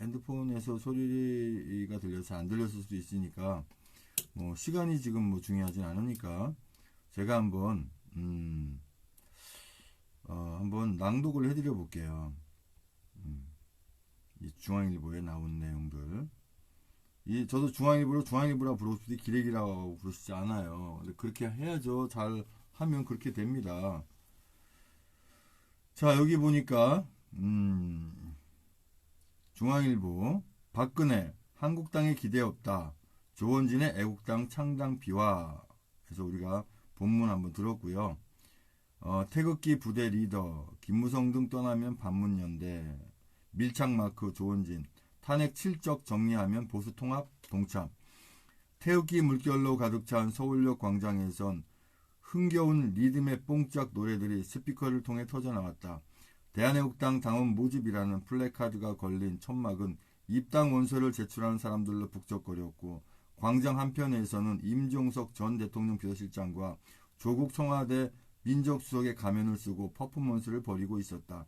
핸드폰에서 소리가 들려서 안 들렸을 수도 있으니까 뭐 시간이 지금 뭐 중요하진 않으니까 제가 한번 낭독을 해드려 볼게요. 이 중앙일보에 나온 내용들. 저도 중앙일보라 부르고 싶지 기레기라고 부르시지 않아요. 근데 그렇게 해야죠. 잘 하면 그렇게 됩니다. 자, 여기 보니까 중앙일보 박근혜 한국당에 기대 없다. 조원진의 애국당 창당 비화. 그래서 우리가 본문 한번 들었고요. 태극기 부대 리더 김무성 등 떠나면 반문연대. 밀착마크 조원진 탄핵 7적 정리하면 보수통합 동참. 태극기 물결로 가득 찬 서울역 광장에선 흥겨운 리듬의 뽕짝 노래들이 스피커를 통해 터져나왔다. 대한애국당 당원 모집이라는 플래카드가 걸린 천막은 입당 원서를 제출하는 사람들로 북적거렸고 광장 한편에서는 임종석 전 대통령 비서실장과 조국 청와대 민정수석의 가면을 쓰고 퍼포먼스를 벌이고 있었다.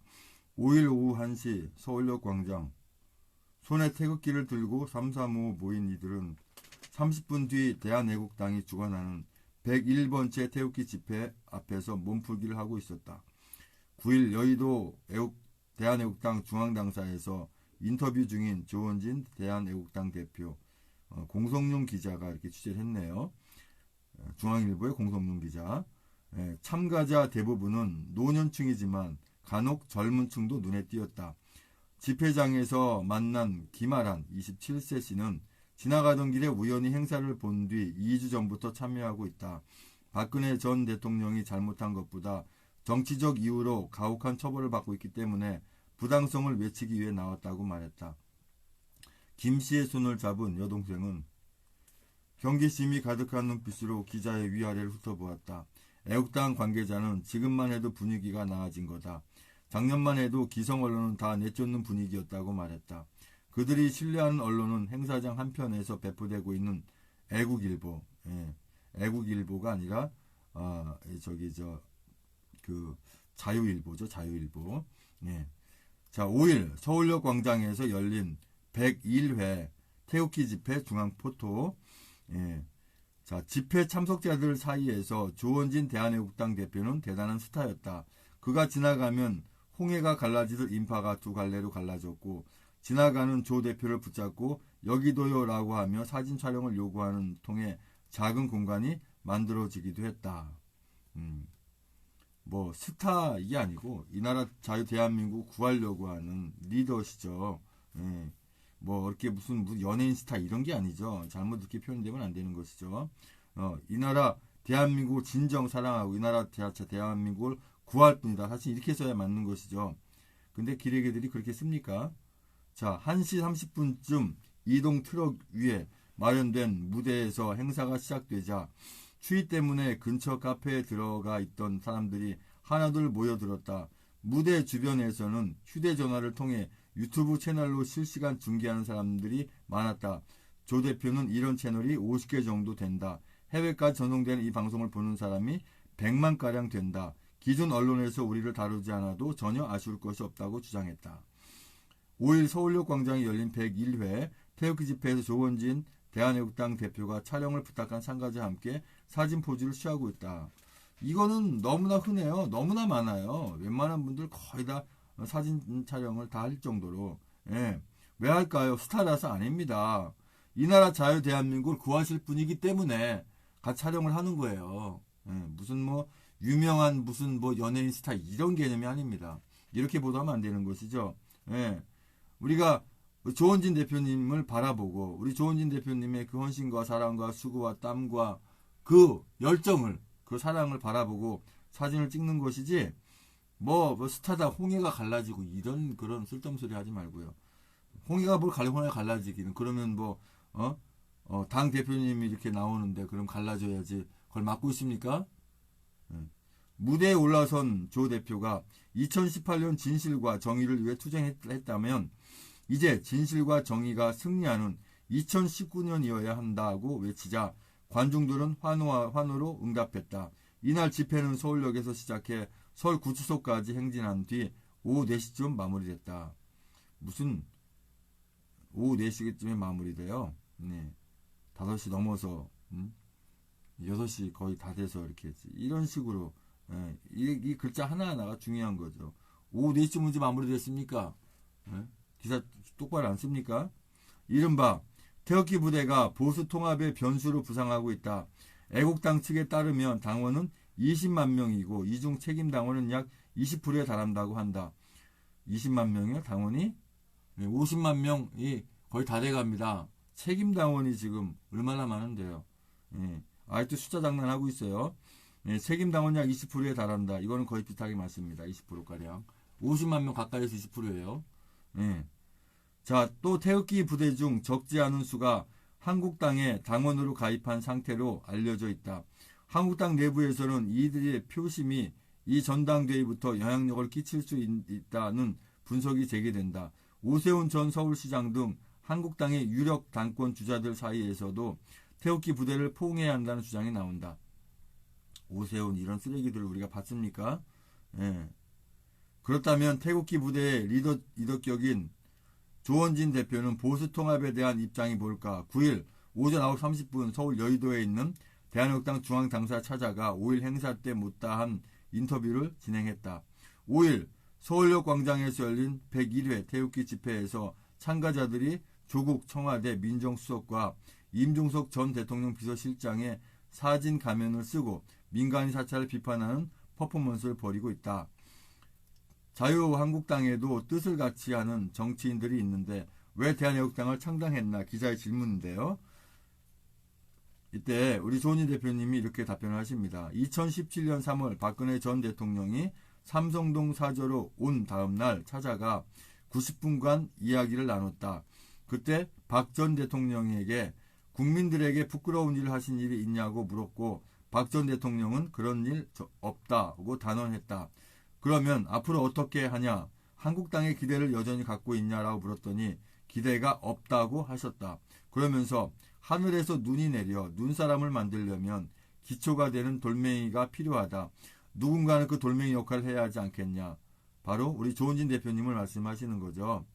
5일 오후 1시 서울역 광장. 손에 태극기를 들고 삼삼오오 모인 이들은 30분 뒤 대한애국당이 주관하는 101번째 태극기 집회 앞에서 몸풀기를 하고 있었다. 9일 여의도 대한애국당 중앙당사에서 인터뷰 중인 조원진 대한애국당 대표 공성용 기자가 이렇게 취재를 했네요. 중앙일보의 공성용 기자. 참가자 대부분은 노년층이지만 간혹 젊은 층도 눈에 띄었다. 집회장에서 만난 김아란 27세 씨는 지나가던 길에 우연히 행사를 본 뒤 2주 전부터 참여하고 있다. 박근혜 전 대통령이 잘못한 것보다 정치적 이유로 가혹한 처벌을 받고 있기 때문에 부당성을 외치기 위해 나왔다고 말했다. 김 씨의 손을 잡은 여동생은 경계심이 가득한 눈빛으로 기자의 위아래를 훑어보았다. 애국당 관계자는 지금만 해도 분위기가 나아진 거다. 작년만 해도 기성 언론은 다 내쫓는 분위기였다고 말했다. 그들이 신뢰하는 언론은 행사장 한편에서 배포되고 있는 애국일보, 애국일보가 아니라 자유일보죠, 자유일보. 자, 5일 서울역 광장에서 열린 101회 태극기 집회 중앙포토. 자, 집회 참석자들 사이에서 조원진 대한애국당 대표는 대단한 스타였다. 그가 지나가면 홍해가 갈라지듯 인파가 두 갈래로 갈라졌고 지나가는 조 대표를 붙잡고 여기도요라고 하며 사진 촬영을 요구하는 통해 작은 공간이 만들어지기도 했다. 뭐 스타이 아니고 이 나라 자유 대한민국 구하려고 하는 리더시죠. 뭐 이렇게 무슨 연예인 스타 이런 게 아니죠. 잘못 이렇게 표현되면 안 되는 것이죠. 이 나라 대한민국을 진정 사랑하고 이 나라 대한민국을 구할 뿐이다. 사실 이렇게 써야 맞는 것이죠. 근데 기레기들이 그렇게 씁니까? 자, 1시 30분쯤 이동 트럭 위에 마련된 무대에서 행사가 시작되자 추위 때문에 근처 카페에 들어가 있던 사람들이 하나둘 모여들었다. 무대 주변에서는 휴대전화를 통해 유튜브 채널로 실시간 중계하는 사람들이 많았다. 조 대표는 이런 채널이 50개 정도 된다. 해외까지 전송되는 이 방송을 보는 사람이 100만가량 된다. 기존 언론에서 우리를 다루지 않아도 전혀 아쉬울 것이 없다고 주장했다. 5일 서울역 광장에 열린 101회 태극기 집회에서 조원진 대한애국당 대표가 촬영을 부탁한 참가자와 함께 사진 포즈를 취하고 있다. 이거는 너무나 흔해요. 너무나 많아요. 웬만한 분들 거의 다 사진 촬영을 다 할 정도로. 왜 할까요? 스타라서 아닙니다. 이 나라 자유 대한민국을 구하실 분이기 때문에 같이 촬영을 하는 거예요. 무슨 뭐 유명한 무슨 뭐 연예인 스타 이런 개념이 아닙니다. 이렇게 보도하면 안 되는 것이죠. 우리가 조원진 대표님을 바라보고 우리 조원진 대표님의 그 헌신과 사랑과 수고와 땀과 그 열정을 그 사랑을 바라보고 사진을 찍는 것이지 뭐 스타다 홍해가 갈라지고 이런 그런 쓸데없는 소리 하지 말고요. 홍해가 갈라지기는 그러면 당 대표님이 이렇게 나오는데 그럼 갈라져야지 그걸 막고 있습니까? 무대에 올라선 조 대표가 2018년 진실과 정의를 위해 투쟁했다면 이제 진실과 정의가 승리하는 2019년이어야 한다고 외치자 관중들은 환호로 응답했다. 이날 집회는 서울역에서 시작해 서울 구치소까지 행진한 뒤 오후 4시쯤 마무리됐다. 무슨 오후 4시쯤에 마무리돼요? 네. 5시 넘어서 6시 거의 다 돼서 이렇게 했지. 이런 식으로 이 글자 하나하나가 중요한 거죠. 오후 4시쯤 문제 마무리됐습니까? 기사 똑바로 안 씁니까? 이른바 태극기 부대가 보수 통합의 변수로 부상하고 있다. 애국당 측에 따르면 당원은 20만 명이고 이 중 책임 당원은 약 20%에 달한다고 한다. 20만 명이요? 당원이? 50만 명이 거의 다 돼갑니다. 책임 당원이 지금 얼마나 많은데요. 아직도 숫자 장난하고 있어요. 책임 당원 약 20%에 달한다. 이거는 거의 비슷하게 맞습니다. 20%가량. 50만 명 가까이에서 20%예요. 자, 또 태극기 부대 중 적지 않은 수가 한국당에 당원으로 가입한 상태로 알려져 있다. 한국당 내부에서는 이들의 표심이 이 전당대회부터 영향력을 끼칠 수 있다는 분석이 제기된다. 오세훈 전 서울시장 등 한국당의 유력 당권 주자들 사이에서도 태극기 부대를 포옹해야 한다는 주장이 나온다. 오세훈 이런 쓰레기들을 우리가 봤습니까? 그렇다면 태극기 부대의 리더격인 조원진 대표는 보수 통합에 대한 입장이 뭘까? 9일 오전 9시 30분 서울 여의도에 있는 대한민국당 중앙당사 찾아가 5일 행사 때 못다한 인터뷰를 진행했다. 5일 서울역 광장에서 열린 101회 태극기 집회에서 참가자들이 조국 청와대 민정수석과 임종석 전 대통령 비서실장의 사진 가면을 쓰고 민간인 사찰을 비판하는 퍼포먼스를 벌이고 있다. 자유한국당에도 뜻을 같이 하는 정치인들이 있는데 왜 대한애국당을 창당했나 기자의 질문인데요. 이때 우리 조은진 대표님이 이렇게 답변을 하십니다. 2017년 3월 박근혜 전 대통령이 삼성동 사저로 온 다음 날 찾아가 90분간 이야기를 나눴다. 그때 박 전 대통령에게 국민들에게 부끄러운 일을 하신 일이 있냐고 물었고 박 전 대통령은 그런 일 없다고 단언했다. 그러면 앞으로 어떻게 하냐? 한국당의 기대를 여전히 갖고 있냐라고 물었더니 기대가 없다고 하셨다. 그러면서 하늘에서 눈이 내려 눈사람을 만들려면 기초가 되는 돌멩이가 필요하다. 누군가는 그 돌멩이 역할을 해야 하지 않겠냐. 바로 우리 조은진 대표님을 말씀하시는 거죠.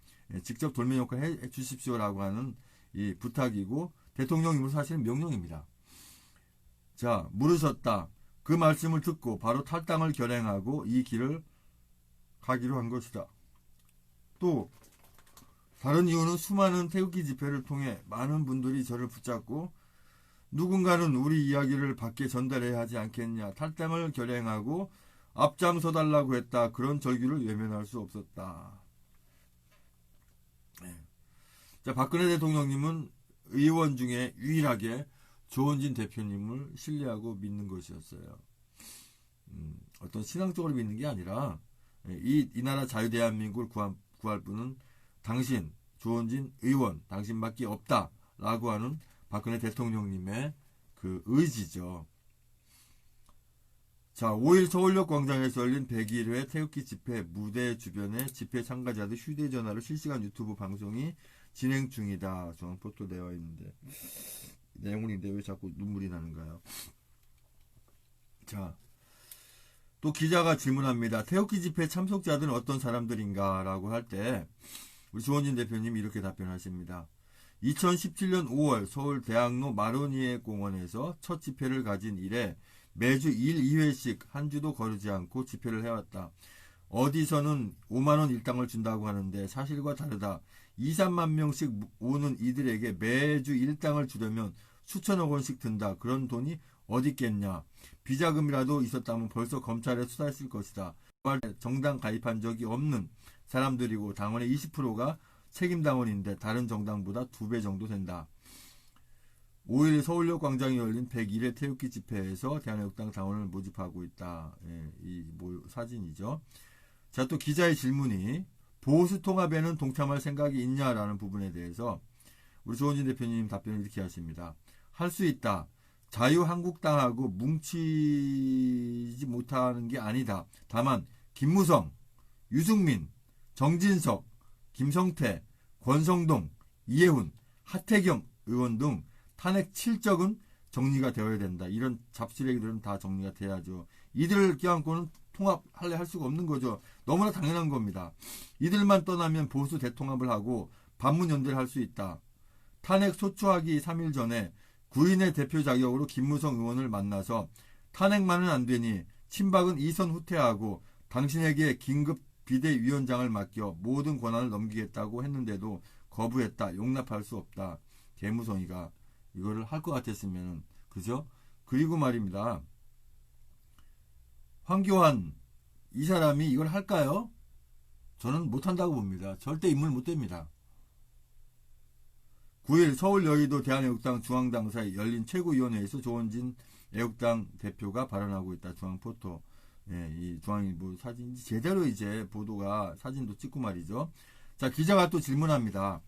직접 돌멩이 역할을 해 주십시오라고 하는 이 부탁이고 대통령님은 사실은 명령입니다. 자, 물으셨다. 그 말씀을 듣고 바로 탈당을 결행하고 이 길을 가기로 한 것이다. 또 다른 이유는 수많은 태극기 집회를 통해 많은 분들이 저를 붙잡고 누군가는 우리 이야기를 밖에 전달해야 하지 않겠냐. 탈당을 결행하고 앞장서 달라고 했다. 그런 절규를 외면할 수 없었다. 자, 박근혜 대통령님은 의원 중에 유일하게 조원진 대표님을 신뢰하고 믿는 것이었어요. 어떤 신앙적으로 믿는 게 아니라 이 나라 자유대한민국을 구할 분은 당신 조원진 의원 당신밖에 없다라고 하는 박근혜 대통령님의 그 의지죠. 자, 5일 서울역 광장에서 열린 101회 태극기 집회 무대 주변에 집회 참가자들 휴대전화로 실시간 유튜브 방송이 진행 중이다. 중앙포토 되어 있는데 내용인데 왜 자꾸 눈물이 나는가요? 자, 또 기자가 질문합니다. 태극기 집회 참석자들은 어떤 사람들인가? 라고 할 때 우리 조원진 대표님이 이렇게 답변하십니다. 2017년 5월 서울 대학로 마로니에 공원에서 첫 집회를 가진 이래 매주 1, 2회씩 한 주도 거르지 않고 집회를 해왔다. 어디서는 5만원 일당을 준다고 하는데 사실과 다르다. 2, 3만 명씩 오는 이들에게 매주 일당을 주려면 수천억 원씩 든다. 그런 돈이 어디 있겠냐. 비자금이라도 있었다면 벌써 검찰에 수사했을 것이다. 정당 가입한 적이 없는 사람들이고 당원의 20%가 책임당원인데 다른 정당보다 2배 정도 된다. 5일 서울역 광장에 열린 101회 태극기 집회에서 대한애국당 당원을 모집하고 있다. 이 사진이죠. 자, 또 기자의 질문이 보수 통합에는 동참할 생각이 있냐라는 부분에 대해서 우리 조원진 대표님 답변을 이렇게 하십니다. 할 수 있다. 자유한국당하고 뭉치지 못하는 게 아니다. 다만 김무성, 유승민, 정진석, 김성태, 권성동, 이해훈, 하태경 의원 등 탄핵 7적은 정리가 되어야 된다. 이런 잡쓰레기들은 다 정리가 돼야죠. 이들을 껴안고는 통합할래 할 수가 없는 거죠. 너무나 당연한 겁니다. 이들만 떠나면 보수 대통합을 하고 반문연대를 할 수 있다. 탄핵 소추하기 3일 전에 구인의 대표 자격으로 김무성 의원을 만나서 탄핵만은 안 되니 친박은 이선 후퇴하고 당신에게 긴급 비대위원장을 맡겨 모든 권한을 넘기겠다고 했는데도 거부했다. 용납할 수 없다. 개무성이가 이거를 할 것 같았으면, 그죠? 그리고 말입니다. 황교안 이 사람이 이걸 할까요? 저는 못한다고 봅니다. 절대 인물 못 됩니다. 9일 서울 여의도 대한애국당 중앙당사에 열린 최고위원회에서 조원진 애국당 대표가 발언하고 있다. 중앙포토. 예, 이 중앙일보 사진 제대로 이제 보도가 사진도 찍고 말이죠. 자, 기자가 또 질문합니다.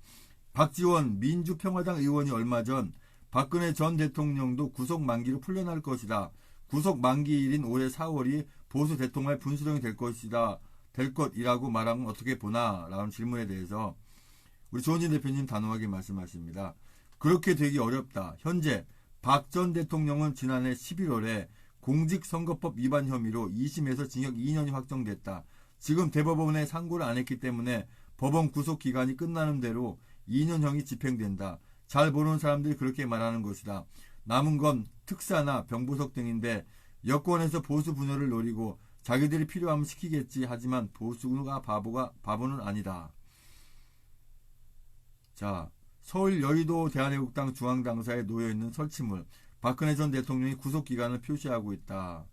박지원 민주평화당 의원이 얼마 전 박근혜 전 대통령도 구속 만기로 풀려날 것이다. 구속 만기일인 올해 4월이 보수 대통합의 분수령이 될 것이라고 말한 건 어떻게 보나? 라는 질문에 대해서 우리 조원진 대표님 단호하게 말씀하십니다. 그렇게 되기 어렵다. 현재 박 전 대통령은 지난해 11월에 공직선거법 위반 혐의로 2심에서 징역 2년이 확정됐다. 지금 대법원에 상고를 안 했기 때문에 법원 구속 기간이 끝나는 대로 2년형이 집행된다. 잘 모르는 사람들이 그렇게 말하는 것이다. 남은 건 특사나 병보석 등인데 여권에서 보수 분열을 노리고 자기들이 필요하면 시키겠지. 하지만 보수가 바보는 아니다. 자, 서울 여의도 대한애국당 중앙당사에 놓여있는 설치물. 박근혜 전 대통령이 구속기간을 표시하고 있다.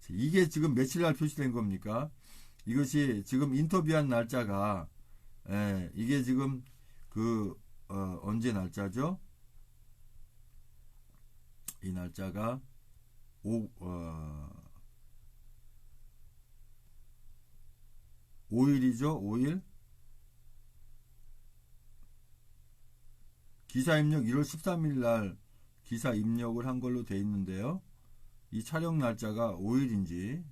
이게 지금 며칠 날 표시된 겁니까? 이것이 지금 인터뷰한 날짜가, 이게 지금 언제 날짜죠? 이 날짜가 5일이죠? 5일? 기사 입력 1월 13일 날 기사 입력을 한 걸로 돼 있는데요. 이 촬영 날짜가 5일인지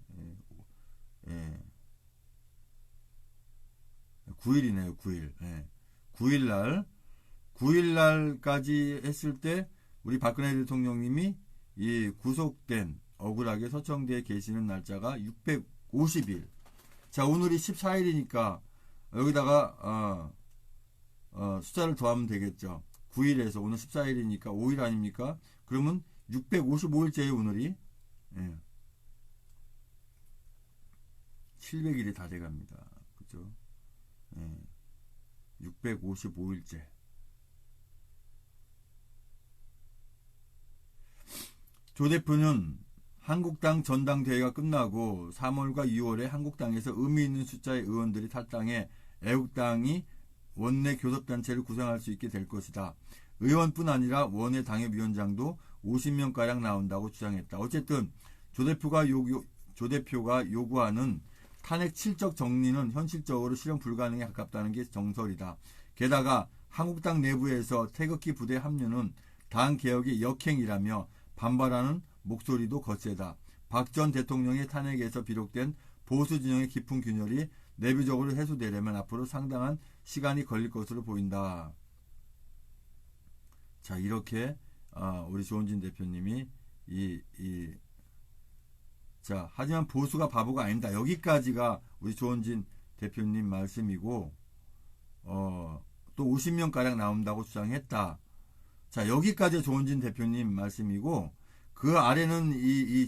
9일이네요. 9일. 9일 날까지 했을 때 우리 박근혜 대통령님이 이 구속된 억울하게 서청대에 계시는 날짜가 650일. 자, 오늘이 14일이니까 여기다가 숫자를 더하면 되겠죠. 9일에서 오늘 14일이니까 5일 아닙니까? 그러면 655일째예요, 오늘이. 700일이 다 돼갑니다. 그죠? 655일째. 조 대표는 한국당 전당대회가 끝나고 3월과 6월에 한국당에서 의미 있는 숫자의 의원들이 탈당해 애국당이 원내 교섭단체를 구성할 수 있게 될 것이다. 의원뿐 아니라 원내 당협위원장도 50명가량 나온다고 주장했다. 어쨌든 조 대표가 요구하는 탄핵 7적 정리는 현실적으로 실현 불가능에 가깝다는 게 정설이다. 게다가 한국당 내부에서 태극기 부대 합류는 당 개혁의 역행이라며 반발하는 목소리도 거세다. 박 전 대통령의 탄핵에서 비롯된 보수 진영의 깊은 균열이 내부적으로 해소되려면 앞으로 상당한 시간이 걸릴 것으로 보인다. 자, 이렇게 우리 조원진 대표님이 자, 하지만 보수가 바보가 아니다. 여기까지가 우리 조원진 대표님 말씀이고, 또 50명가량 나온다고 주장했다. 자, 여기까지 조원진 대표님 말씀이고, 그 아래는 이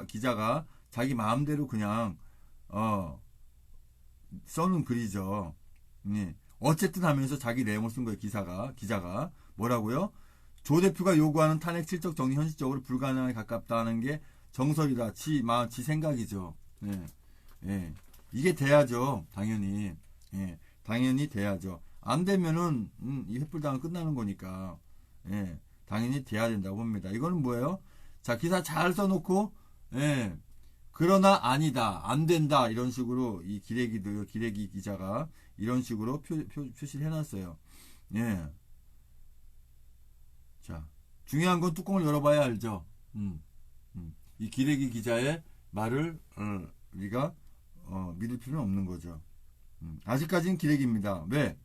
기자가 자기 마음대로 그냥, 써놓은 글이죠. 어쨌든 하면서 자기 내용을 쓴 거예요, 기자가. 뭐라고요? 조 대표가 요구하는 탄핵 7적 정리 현실적으로 불가능에 가깝다는 게 정설이다. 지 생각이죠. 이게 돼야죠. 당연히. 당연히 돼야죠. 안 되면은, 이 횃불당은 끝나는 거니까. 당연히 돼야 된다고 봅니다. 이거는 뭐예요? 자, 기사 잘 써놓고, 그러나 아니다. 안 된다. 이런 식으로, 이 기레기 기자가 이런 식으로 표시를 해놨어요. 자, 중요한 건 뚜껑을 열어봐야 알죠. 이 기레기 기자의 말을 우리가 믿을 필요는 없는 거죠. 아직까지는 기레기입니다. 왜?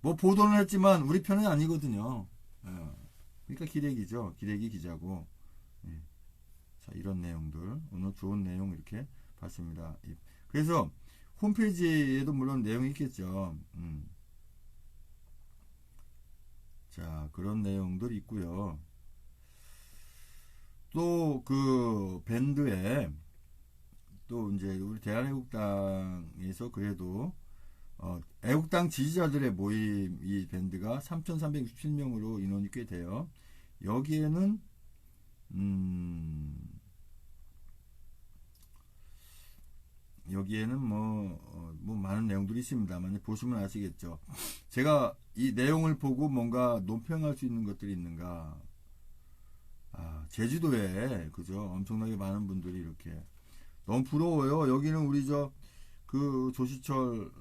뭐 보도는 했지만 우리 편은 아니거든요. 그러니까 기레기죠. 기레기 기자고. 예. 자, 이런 내용들 오늘 좋은 내용 이렇게 봤습니다. 그래서 홈페이지에도 물론 내용이 있겠죠. 자, 그런 내용들 있고요. 또 그 밴드에 또 이제 우리 대한애국당에서 그래도 애국당 지지자들의 모임 이 밴드가 3,367명으로 인원이 꽤 돼요. 여기에는 여기에는 뭐 많은 내용들이 있습니다만 보시면 아시겠죠. 제가 이 내용을 보고 뭔가 논평할 수 있는 것들이 있는가? 제주도에 그죠? 엄청나게 많은 분들이 이렇게 너무 부러워요. 여기는 우리 그 조시철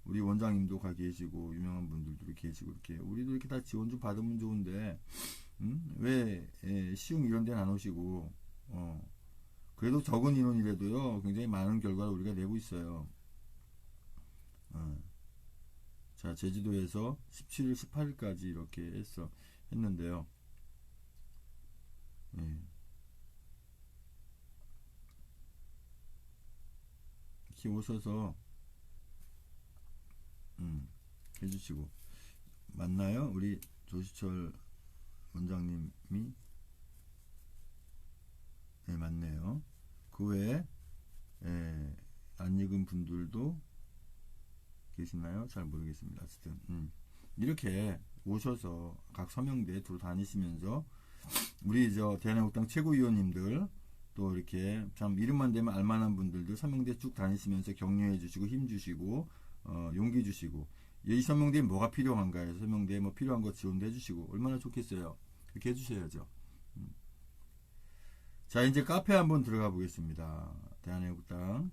우리 원장님도 가 계시고 유명한 분들도 계시고 이렇게 우리도 이렇게 다 지원 좀 받으면 좋은데 왜 시흥 이런 데는 안 오시고 그래도 적은 인원이라도요 굉장히 많은 결과를 우리가 내고 있어요. 자, 제주도에서 17일 18일까지 이렇게 했는데요. 이렇게 오셔서 해주시고 맞나요? 우리 조시철 원장님이 네, 맞네요. 그 외에 안 읽은 분들도 계시나요? 잘 모르겠습니다. 어쨌든 이렇게 오셔서 각 서명대에 두루 다니시면서 우리 대한애국당 최고위원님들 또 이렇게 참 이름만 되면 알만한 분들도 서명대 쭉 다니시면서 격려해 주시고 힘 주시고 용기 주시고 이 서명대에 뭐가 필요한가요? 서명대에 뭐 필요한 거 지원도 해주시고 얼마나 좋겠어요. 그렇게 해주셔야죠. 자, 이제 카페 한번 들어가 보겠습니다. 대한애국당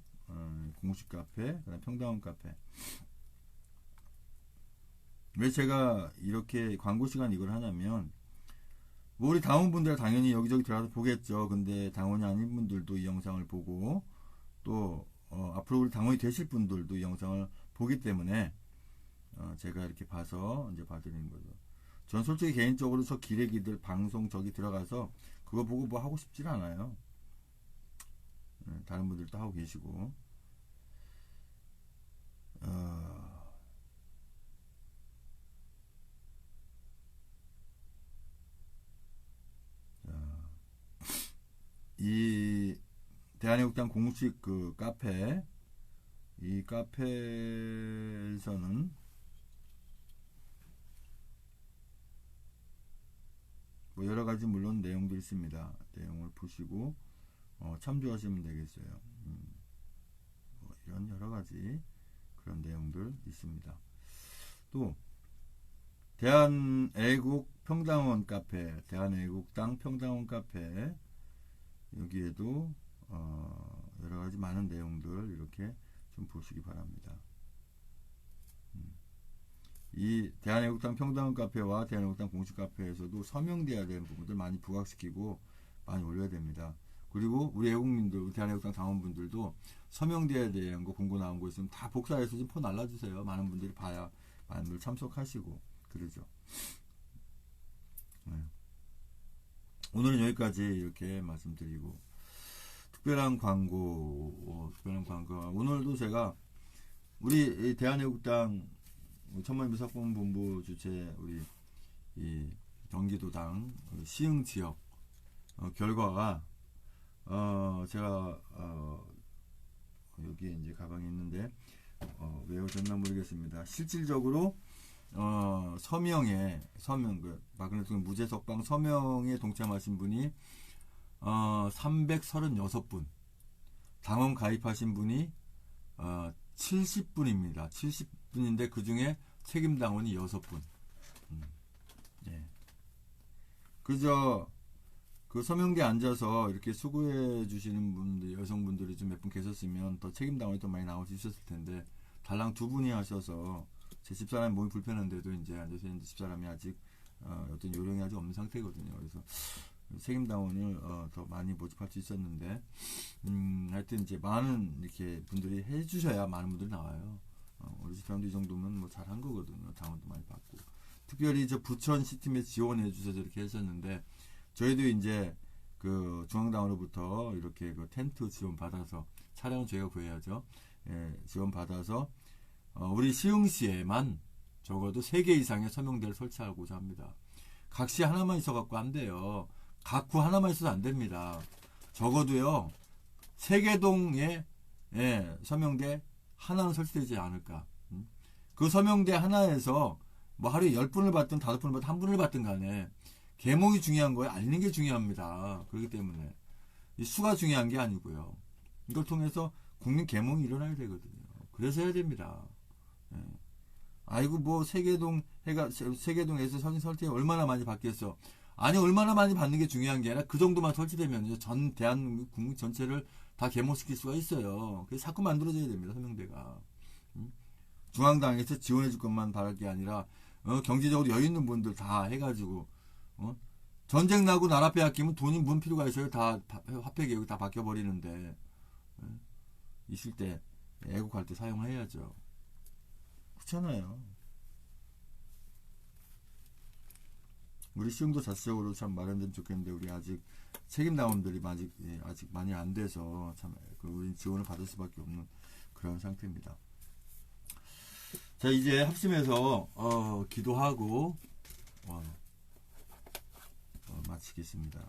공식 카페, 그다음 평당원 카페. 왜 제가 이렇게 광고 시간 이걸 하냐면 뭐 우리 당원분들 당연히 여기저기 들어가서 보겠죠. 근데 당원이 아닌 분들도 이 영상을 보고 또 앞으로 우리 당원이 되실 분들도 이 영상을 보기 때문에 제가 이렇게 봐서 이제 봐드리는 거죠. 전 솔직히 개인적으로 저 기레기들 방송 저기 들어가서 그거 보고 뭐 하고 싶진 않아요. 다른 분들도 하고 계시고 이 대한애국당 공식 그 카페 이 카페에서는 뭐 여러가지 물론 내용들이 있습니다. 내용을 보시고 참조하시면 되겠어요. 뭐 이런 여러가지 그런 내용들 있습니다. 또 대한애국 평당원 카페 대한애국당 평당원 카페 여기에도 여러가지 많은 내용들 이렇게 좀 보시기 바랍니다. 이 대한애국당 평당원 카페와 대한애국당 공식 카페에서도 서명돼야 되는 부분들 많이 부각시키고 많이 올려야 됩니다. 그리고 우리 애국민들, 대한애국당 당원분들도 서명돼야 되는 거 공고 나온 거 있으면 다 복사해서 좀 포 날라주세요. 많은 분들이 봐야 많은 분들 참석하시고 그러죠. 오늘은 여기까지 이렇게 말씀드리고 특별한 광고 오늘도 제가 우리 대한애국당 천만미사공본부 주최 우리 이 경기도당 시흥 지역 결과가 제가 여기에 이제 가방에 있는데 외우셨나 모르겠습니다. 실질적으로 서명 박근혜 대통령 무죄 석방 서명에 동참하신 분이 336분, 당원 가입하신 분이 70분입니다. 70분인데 그 중에 책임 당원이 6분. 예. 그저 그 서명대에 앉아서 이렇게 수고해 주시는 분들, 여성분들이 좀 몇 분 계셨으면 더 책임 당원이 더 많이 나올 수 있었을 텐데 달랑 2분이 하셔서 제 집사람이 몸이 불편한데도 이제 앉아서 있는데 집사람이 아직 어떤 요령이 아직 없는 상태거든요. 그래서 책임당원을 더 많이 모집할 수 있었는데, 하여튼 이제 많은 이렇게 분들이 해주셔야 많은 분들이 나와요. 우리 집사람도 이 정도면 뭐 잘한 거거든요. 당원도 많이 받고. 특별히 저 부천 시팀에 지원해 주셔서 이렇게 하셨는데, 저희도 이제 그 중앙당으로부터 이렇게 그 텐트 지원 받아서, 차량은 저희가 구해야죠. 예, 지원 받아서 우리 시흥시에만 적어도 3개 이상의 서명대를 설치하고자 합니다. 각 시 하나만 있어갖고 안 돼요. 각 구 하나만 있어서 안 됩니다. 적어도요, 세계동에 서명대 하나는 설치되지 않을까. 그 서명대 하나에서 뭐 하루에 10분을 받든 5분을 받든 1분을 받든 간에 계몽이 중요한 거예요. 알리는 게 중요합니다. 그렇기 때문에 이 수가 중요한 게 아니고요. 이걸 통해서 국민 계몽이 일어나야 되거든요. 그래서 해야 됩니다. 예. 아이고 뭐 세계동에서 사진 설치 얼마나 많이 받겠어. 아니 얼마나 많이 받는 게 중요한 게 아니라 그 정도만 설치되면 전 대한민국 국민 전체를 다 계몽시킬 수가 있어요. 그래서 자꾸 만들어져야 됩니다. 서명대가. 중앙당에서 지원해 줄 것만 바랄 게 아니라 경제적으로 여유 있는 분들 다 해가지고 전쟁 나고 나라 빼앗기면 돈이 뭔 필요가 있어요. 다 화폐 개혁 다 바뀌어버리는데 있을 때 애국할 때 사용해야죠. 그렇잖아요. 우리 시흥도 자체적으로 참 마련되면 좋겠는데 우리 아직 책임당원들이 아직 많이 안 돼서 참 우리 지원을 받을 수밖에 없는 그런 상태입니다. 자 이제 합심해서 기도하고 마치겠습니다.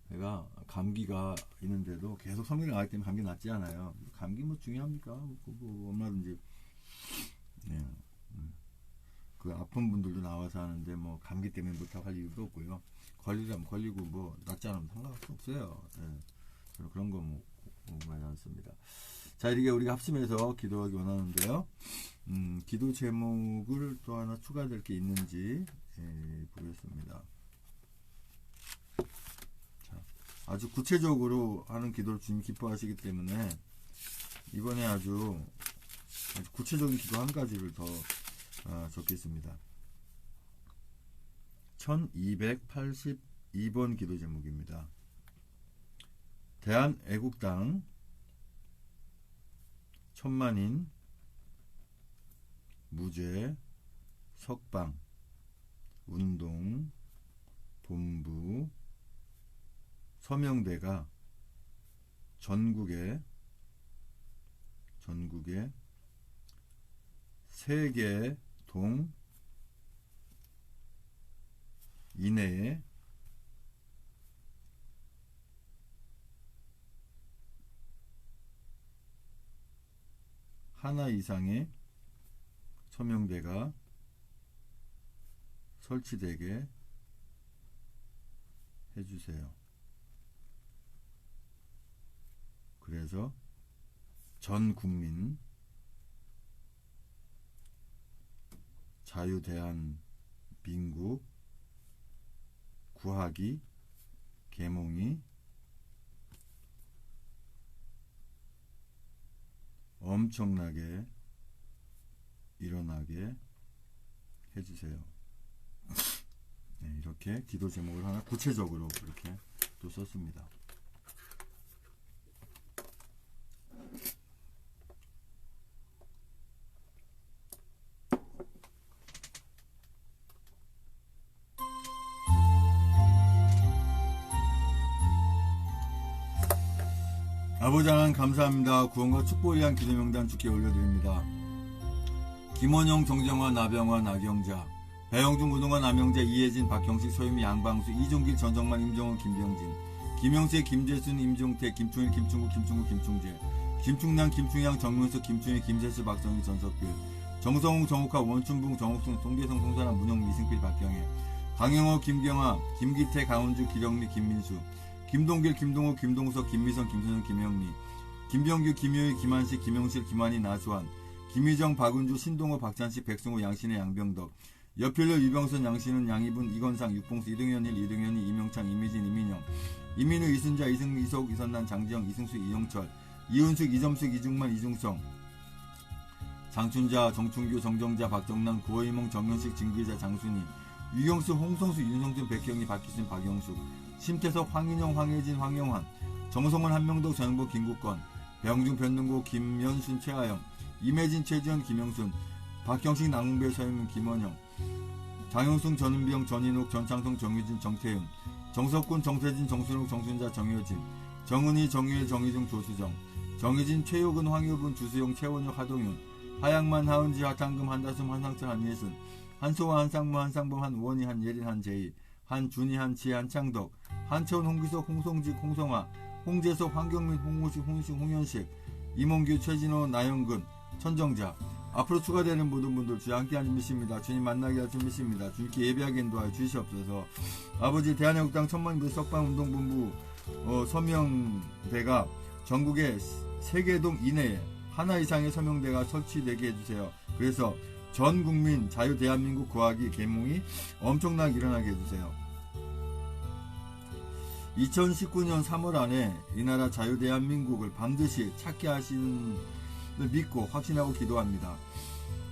제가 감기가 있는데도 계속 성명을 나가기 때문에 감기 낫지 않아요. 감기 뭐 중요합니까? 뭐 얼마든지. 네. 그 아픈 분들도 나와서 하는데 뭐 감기 때문에 못하고 할 이유도 없고요. 걸리려면 걸리고 뭐 낫지 않으면 상관없어요. 네. 그런 거 뭐 많이 않습니다. 자 이렇게 우리가 합심해서 기도하기 원하는데요. 기도 제목을 또 하나 추가될 게 있는지 보겠습니다. 아주 구체적으로 하는 기도를 주님 기뻐하시기 때문에 이번에 아주 구체적인 기도 한 가지를 더 적겠습니다. 1282번 기도 제목입니다. 대한애국당 천만인 무죄 석방 운동 본부 서명대가 전국에 3개 동 이내에 하나 이상의 서명대가 설치되게 해주세요. 그래서 전 국민 자유대한민국 구하기 계몽이 엄청나게 일어나게 해주세요. 네, 이렇게 기도 제목을 하나 구체적으로 이렇게 또 썼습니다. 아버지 하나님 감사합니다. 구원과 축복을 위한 기도 명단 주께 올려드립니다. 김원영, 정정환, 나병환, 나경자, 배영준, 무동환, 남영자, 이혜진, 박경식, 서유미, 양방수, 이종길, 전정만, 임정원, 김병진, 김영세, 김재순, 임종택, 김충일, 김충국, 김충구, 김충재, 김충남, 김충양, 정문수, 김충일, 김재수, 박정희, 전석길, 정성웅, 정욱하, 원춘붕, 정옥순, 송대성, 송사람, 문영, 미승필, 박경혜, 강영호, 김경아, 김기태, 강은주, 기령리, 김민수, 김동길, 김동호, 김동석, 김미선, 김선영, 김영리, 김병규, 김효희, 김한식, 김영실, 김한희, 나수환, 김희정, 박은주, 신동호, 박찬식, 백승호, 양신혜, 양병덕, 여필로, 유병선, 양신은, 양희분, 이건상, 육봉수, 이등현일, 이등현이, 이명창, 이미진, 이민영, 이민우, 이순자, 이승미, 이석, 이선난, 장지영, 이승수, 이영철, 이은숙, 이점숙, 이중만, 이중성, 장춘자, 정춘규, 정정자, 박정남, 구호이몽, 정현식, 진기자, 장순희, 유경수, 홍성수, 윤성준, 백경희, 박기순, 박영숙, 심태석, 황인영, 황혜진, 황영환, 정성원, 한명덕, 전영복, 김국건, 배영중, 변능고, 김연순, 최하영, 임혜진, 최지현, 김영순, 박경식, 남궁배, 서영민, 김원영, 장영승, 전은병, 전인욱, 전창성, 정유진, 정태윤, 정석군, 정태진, 정순욱, 정순자, 정효진, 정은희, 정유일, 정희중, 조수정, 정희진, 최효근, 황효분, 주수용, 최원혁, 하동윤, 하양만, 하은지, 하창금, 한다솜, 한상철, 한예순, 한소화, 한상무, 한상범, 한우원희, 한예린, 한재희, 한준희, 한지혜, 한창덕, 한채원, 홍기석, 홍성직, 홍성화, 홍재석, 황경민, 홍호식, 홍식, 홍현식, 이몽규, 최진호, 나영근, 천정자. 앞으로 추가되는 모든 분들 주여 함께하는 믿습니다. 주님 만나게 하신 믿습니다. 주님께 예배하게 인도하여 주시옵소서. 아버지, 대한애국당 천만인도 석방운동본부 서명대가 전국의 3개 동 이내에 하나 이상의 서명대가 설치되게 해주세요. 그래서 전 국민 자유 대한민국 구하기 계몽이 엄청나게 일어나게 해주세요. 2019년 3월 안에 이 나라 자유 대한민국을 반드시 찾게 하시는 믿고 확신하고 기도합니다.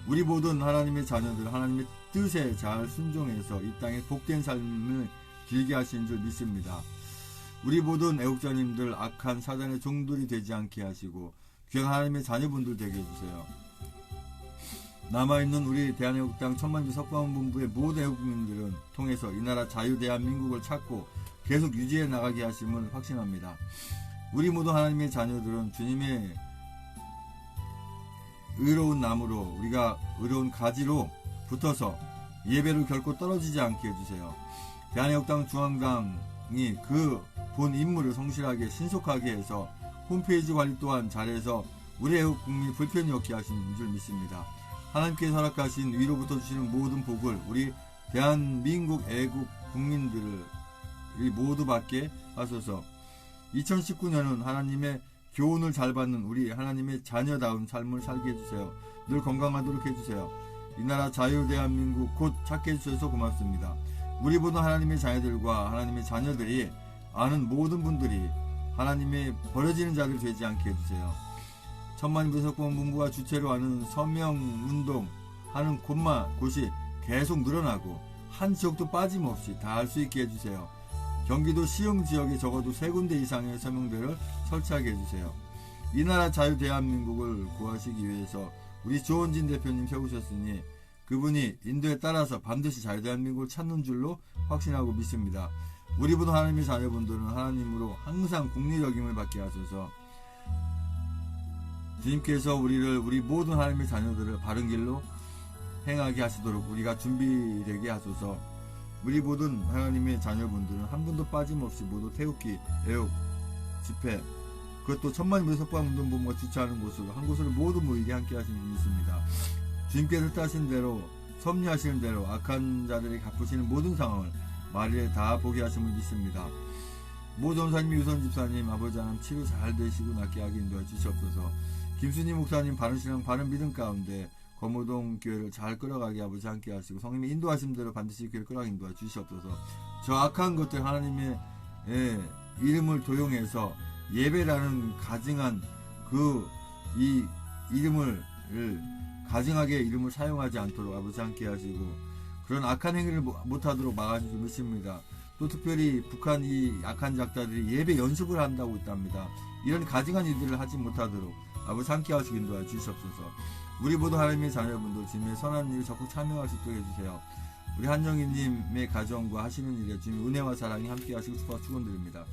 우리 모든 하나님의 자녀들 하나님의 뜻에 잘 순종해서 이 땅에 복된 삶을 길게 하시는 줄 믿습니다. 우리 모든 애국자님들 악한 사단의 종들이 되지 않게 하시고 귀한 하나님의 자녀분들 되게 해주세요. 남아있는 우리 대한애국당 천만주 석방본부의 모든 애국민들은 통해서 이 나라 자유 대한민국을 찾고 계속 유지해 나가게 하심을 확신합니다. 우리 모두 하나님의 자녀들은 주님의 의로운 나무로 우리가 의로운 가지로 붙어서 예배를 결코 떨어지지 않게 해주세요. 대한애국당 중앙당이 그 본 임무를 성실하게 신속하게 해서 홈페이지 관리 또한 잘해서 우리 애국 국민 불편이 없게 하시는 줄 믿습니다. 하나님께서 허락하신 위로부터 주시는 모든 복을 우리 대한민국 애국 국민들이 모두 받게 하소서. 2019년은 하나님의 교훈을 잘 받는 우리 하나님의 자녀다운 삶을 살게 해주세요. 늘 건강하도록 해주세요. 이 나라 자유 대한민국 곧 찾게 해주셔서 고맙습니다. 우리 모든 하나님의 자녀들과 하나님의 자녀들이 아는 모든 분들이 하나님의 버려지는 자들 되지 않게 해주세요. 천만인부 석방본부가 주체로 하는 서명운동 하는 곳이 계속 늘어나고 한 지역도 빠짐없이 다 할 수 있게 해주세요. 경기도 시흥 지역에 적어도 3군데 이상의 서명대를 설치하게 해주세요. 이 나라 자유 대한민국을 구하시기 위해서 우리 조원진 대표님 세우셨으니 그분이 인도에 따라서 반드시 자유 대한민국을 찾는 줄로 확신하고 믿습니다. 우리 모든 하나님의 자녀분들은 하나님으로 항상 국리적임을 받게 하소서. 주님께서 우리 모든 하나님의 자녀들을 바른 길로 행하게 하시도록 우리가 준비되게 하소서. 우리 모든 하나님의 자녀분들은 한 분도 빠짐없이 모두 태극기, 애국, 집회, 그것도 천만인부 석방운동본부가 주최하는 곳으로 한 곳으로 모두 모이게 함께 하시는 줄 믿습니다. 주님께서 뜻하신 대로 섭리하시는 대로 악한 자들이 갚으시는 모든 상황을 말일에 다 보게 하심을 믿습니다. 모전사님, 유선 집사님, 아버지 하나님 치료 잘 되시고 낫게 하게 인도해 주시옵소서. 김순희 목사님 바른 신앙 바른 믿음 가운데 거무동 교회를 잘 끌어가게 아버지 함께 하시고 성님의 인도하신 대로 반드시 교회를 끌어가게 인도해 주시옵소서. 저 악한 것들 하나님의 이름을 도용해서 예배라는 가증한 이 이름을 가증하게 이름을 사용하지 않도록 아버지 함께 하시고 그런 악한 행위를 못하도록 막아주시 믿습니다. 또 특별히 북한 이 악한 작자들이 예배 연습을 한다고 있답니다. 이런 가증한 일들을 하지 못하도록 아버지 함께 하시기 인도해 주시옵소서. 우리 모두 하나님의 자녀분들 주님의 선한 일을 적극 참여할 수 있도록 해주세요. 우리 한정희님의 가정과 하시는 일에 주님의 은혜와 사랑이 함께 하시고 축원드립니다.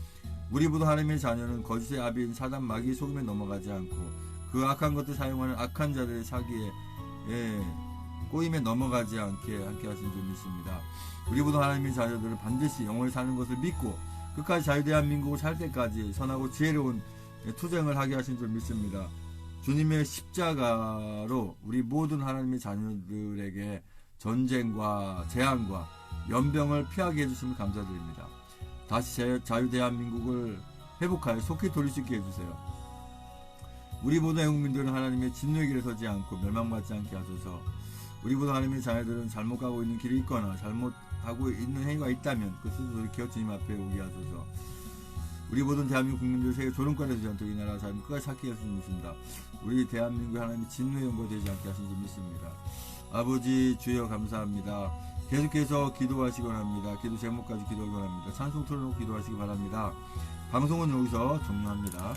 우리 모두 하나님의 자녀는 거짓의 아비인 사단 마귀의 속임에 넘어가지 않고 그 악한 것들 사용하는 악한 자들의 사기에 꼬임에 넘어가지 않게 함께 하신 줄 믿습니다. 우리 모두 하나님의 자녀들은 반드시 영원히 사는 것을 믿고 끝까지 자유 대한민국을 살 때까지 선하고 지혜로운 투쟁을 하게 하신 줄 믿습니다. 주님의 십자가로 우리 모든 하나님의 자녀들에게 전쟁과 재앙과 연병을 피하게 해주심을 감사드립니다. 다시 자유 대한민국을 회복하여 속히 돌릴 수 있게 해주세요. 우리 모든 애국민들은 하나님의 진노의 길에 서지 않고 멸망받지 않게 하소서. 우리 모든 하나님의 자녀들은 잘못 가고 있는 길이 있거나 잘못하고 있는 행위가 있다면 그 스스로 돌이켜 주님 앞에 오게 하소서. 우리 모든 대한민국 국민들 세계 조롱권에서 전통이 나라 삶 끝까지 찾게 하시는 믿습니다. 우리 대한민국 하나님이 진노의 연고가 되지 않게 하시는지 믿습니다. 아버지 주여 감사합니다. 계속해서 기도하시기 원합니다. 기도 제목까지 기도하기 원합니다. 찬송 틀어놓고 기도하시기 바랍니다. 방송은 여기서 종료합니다.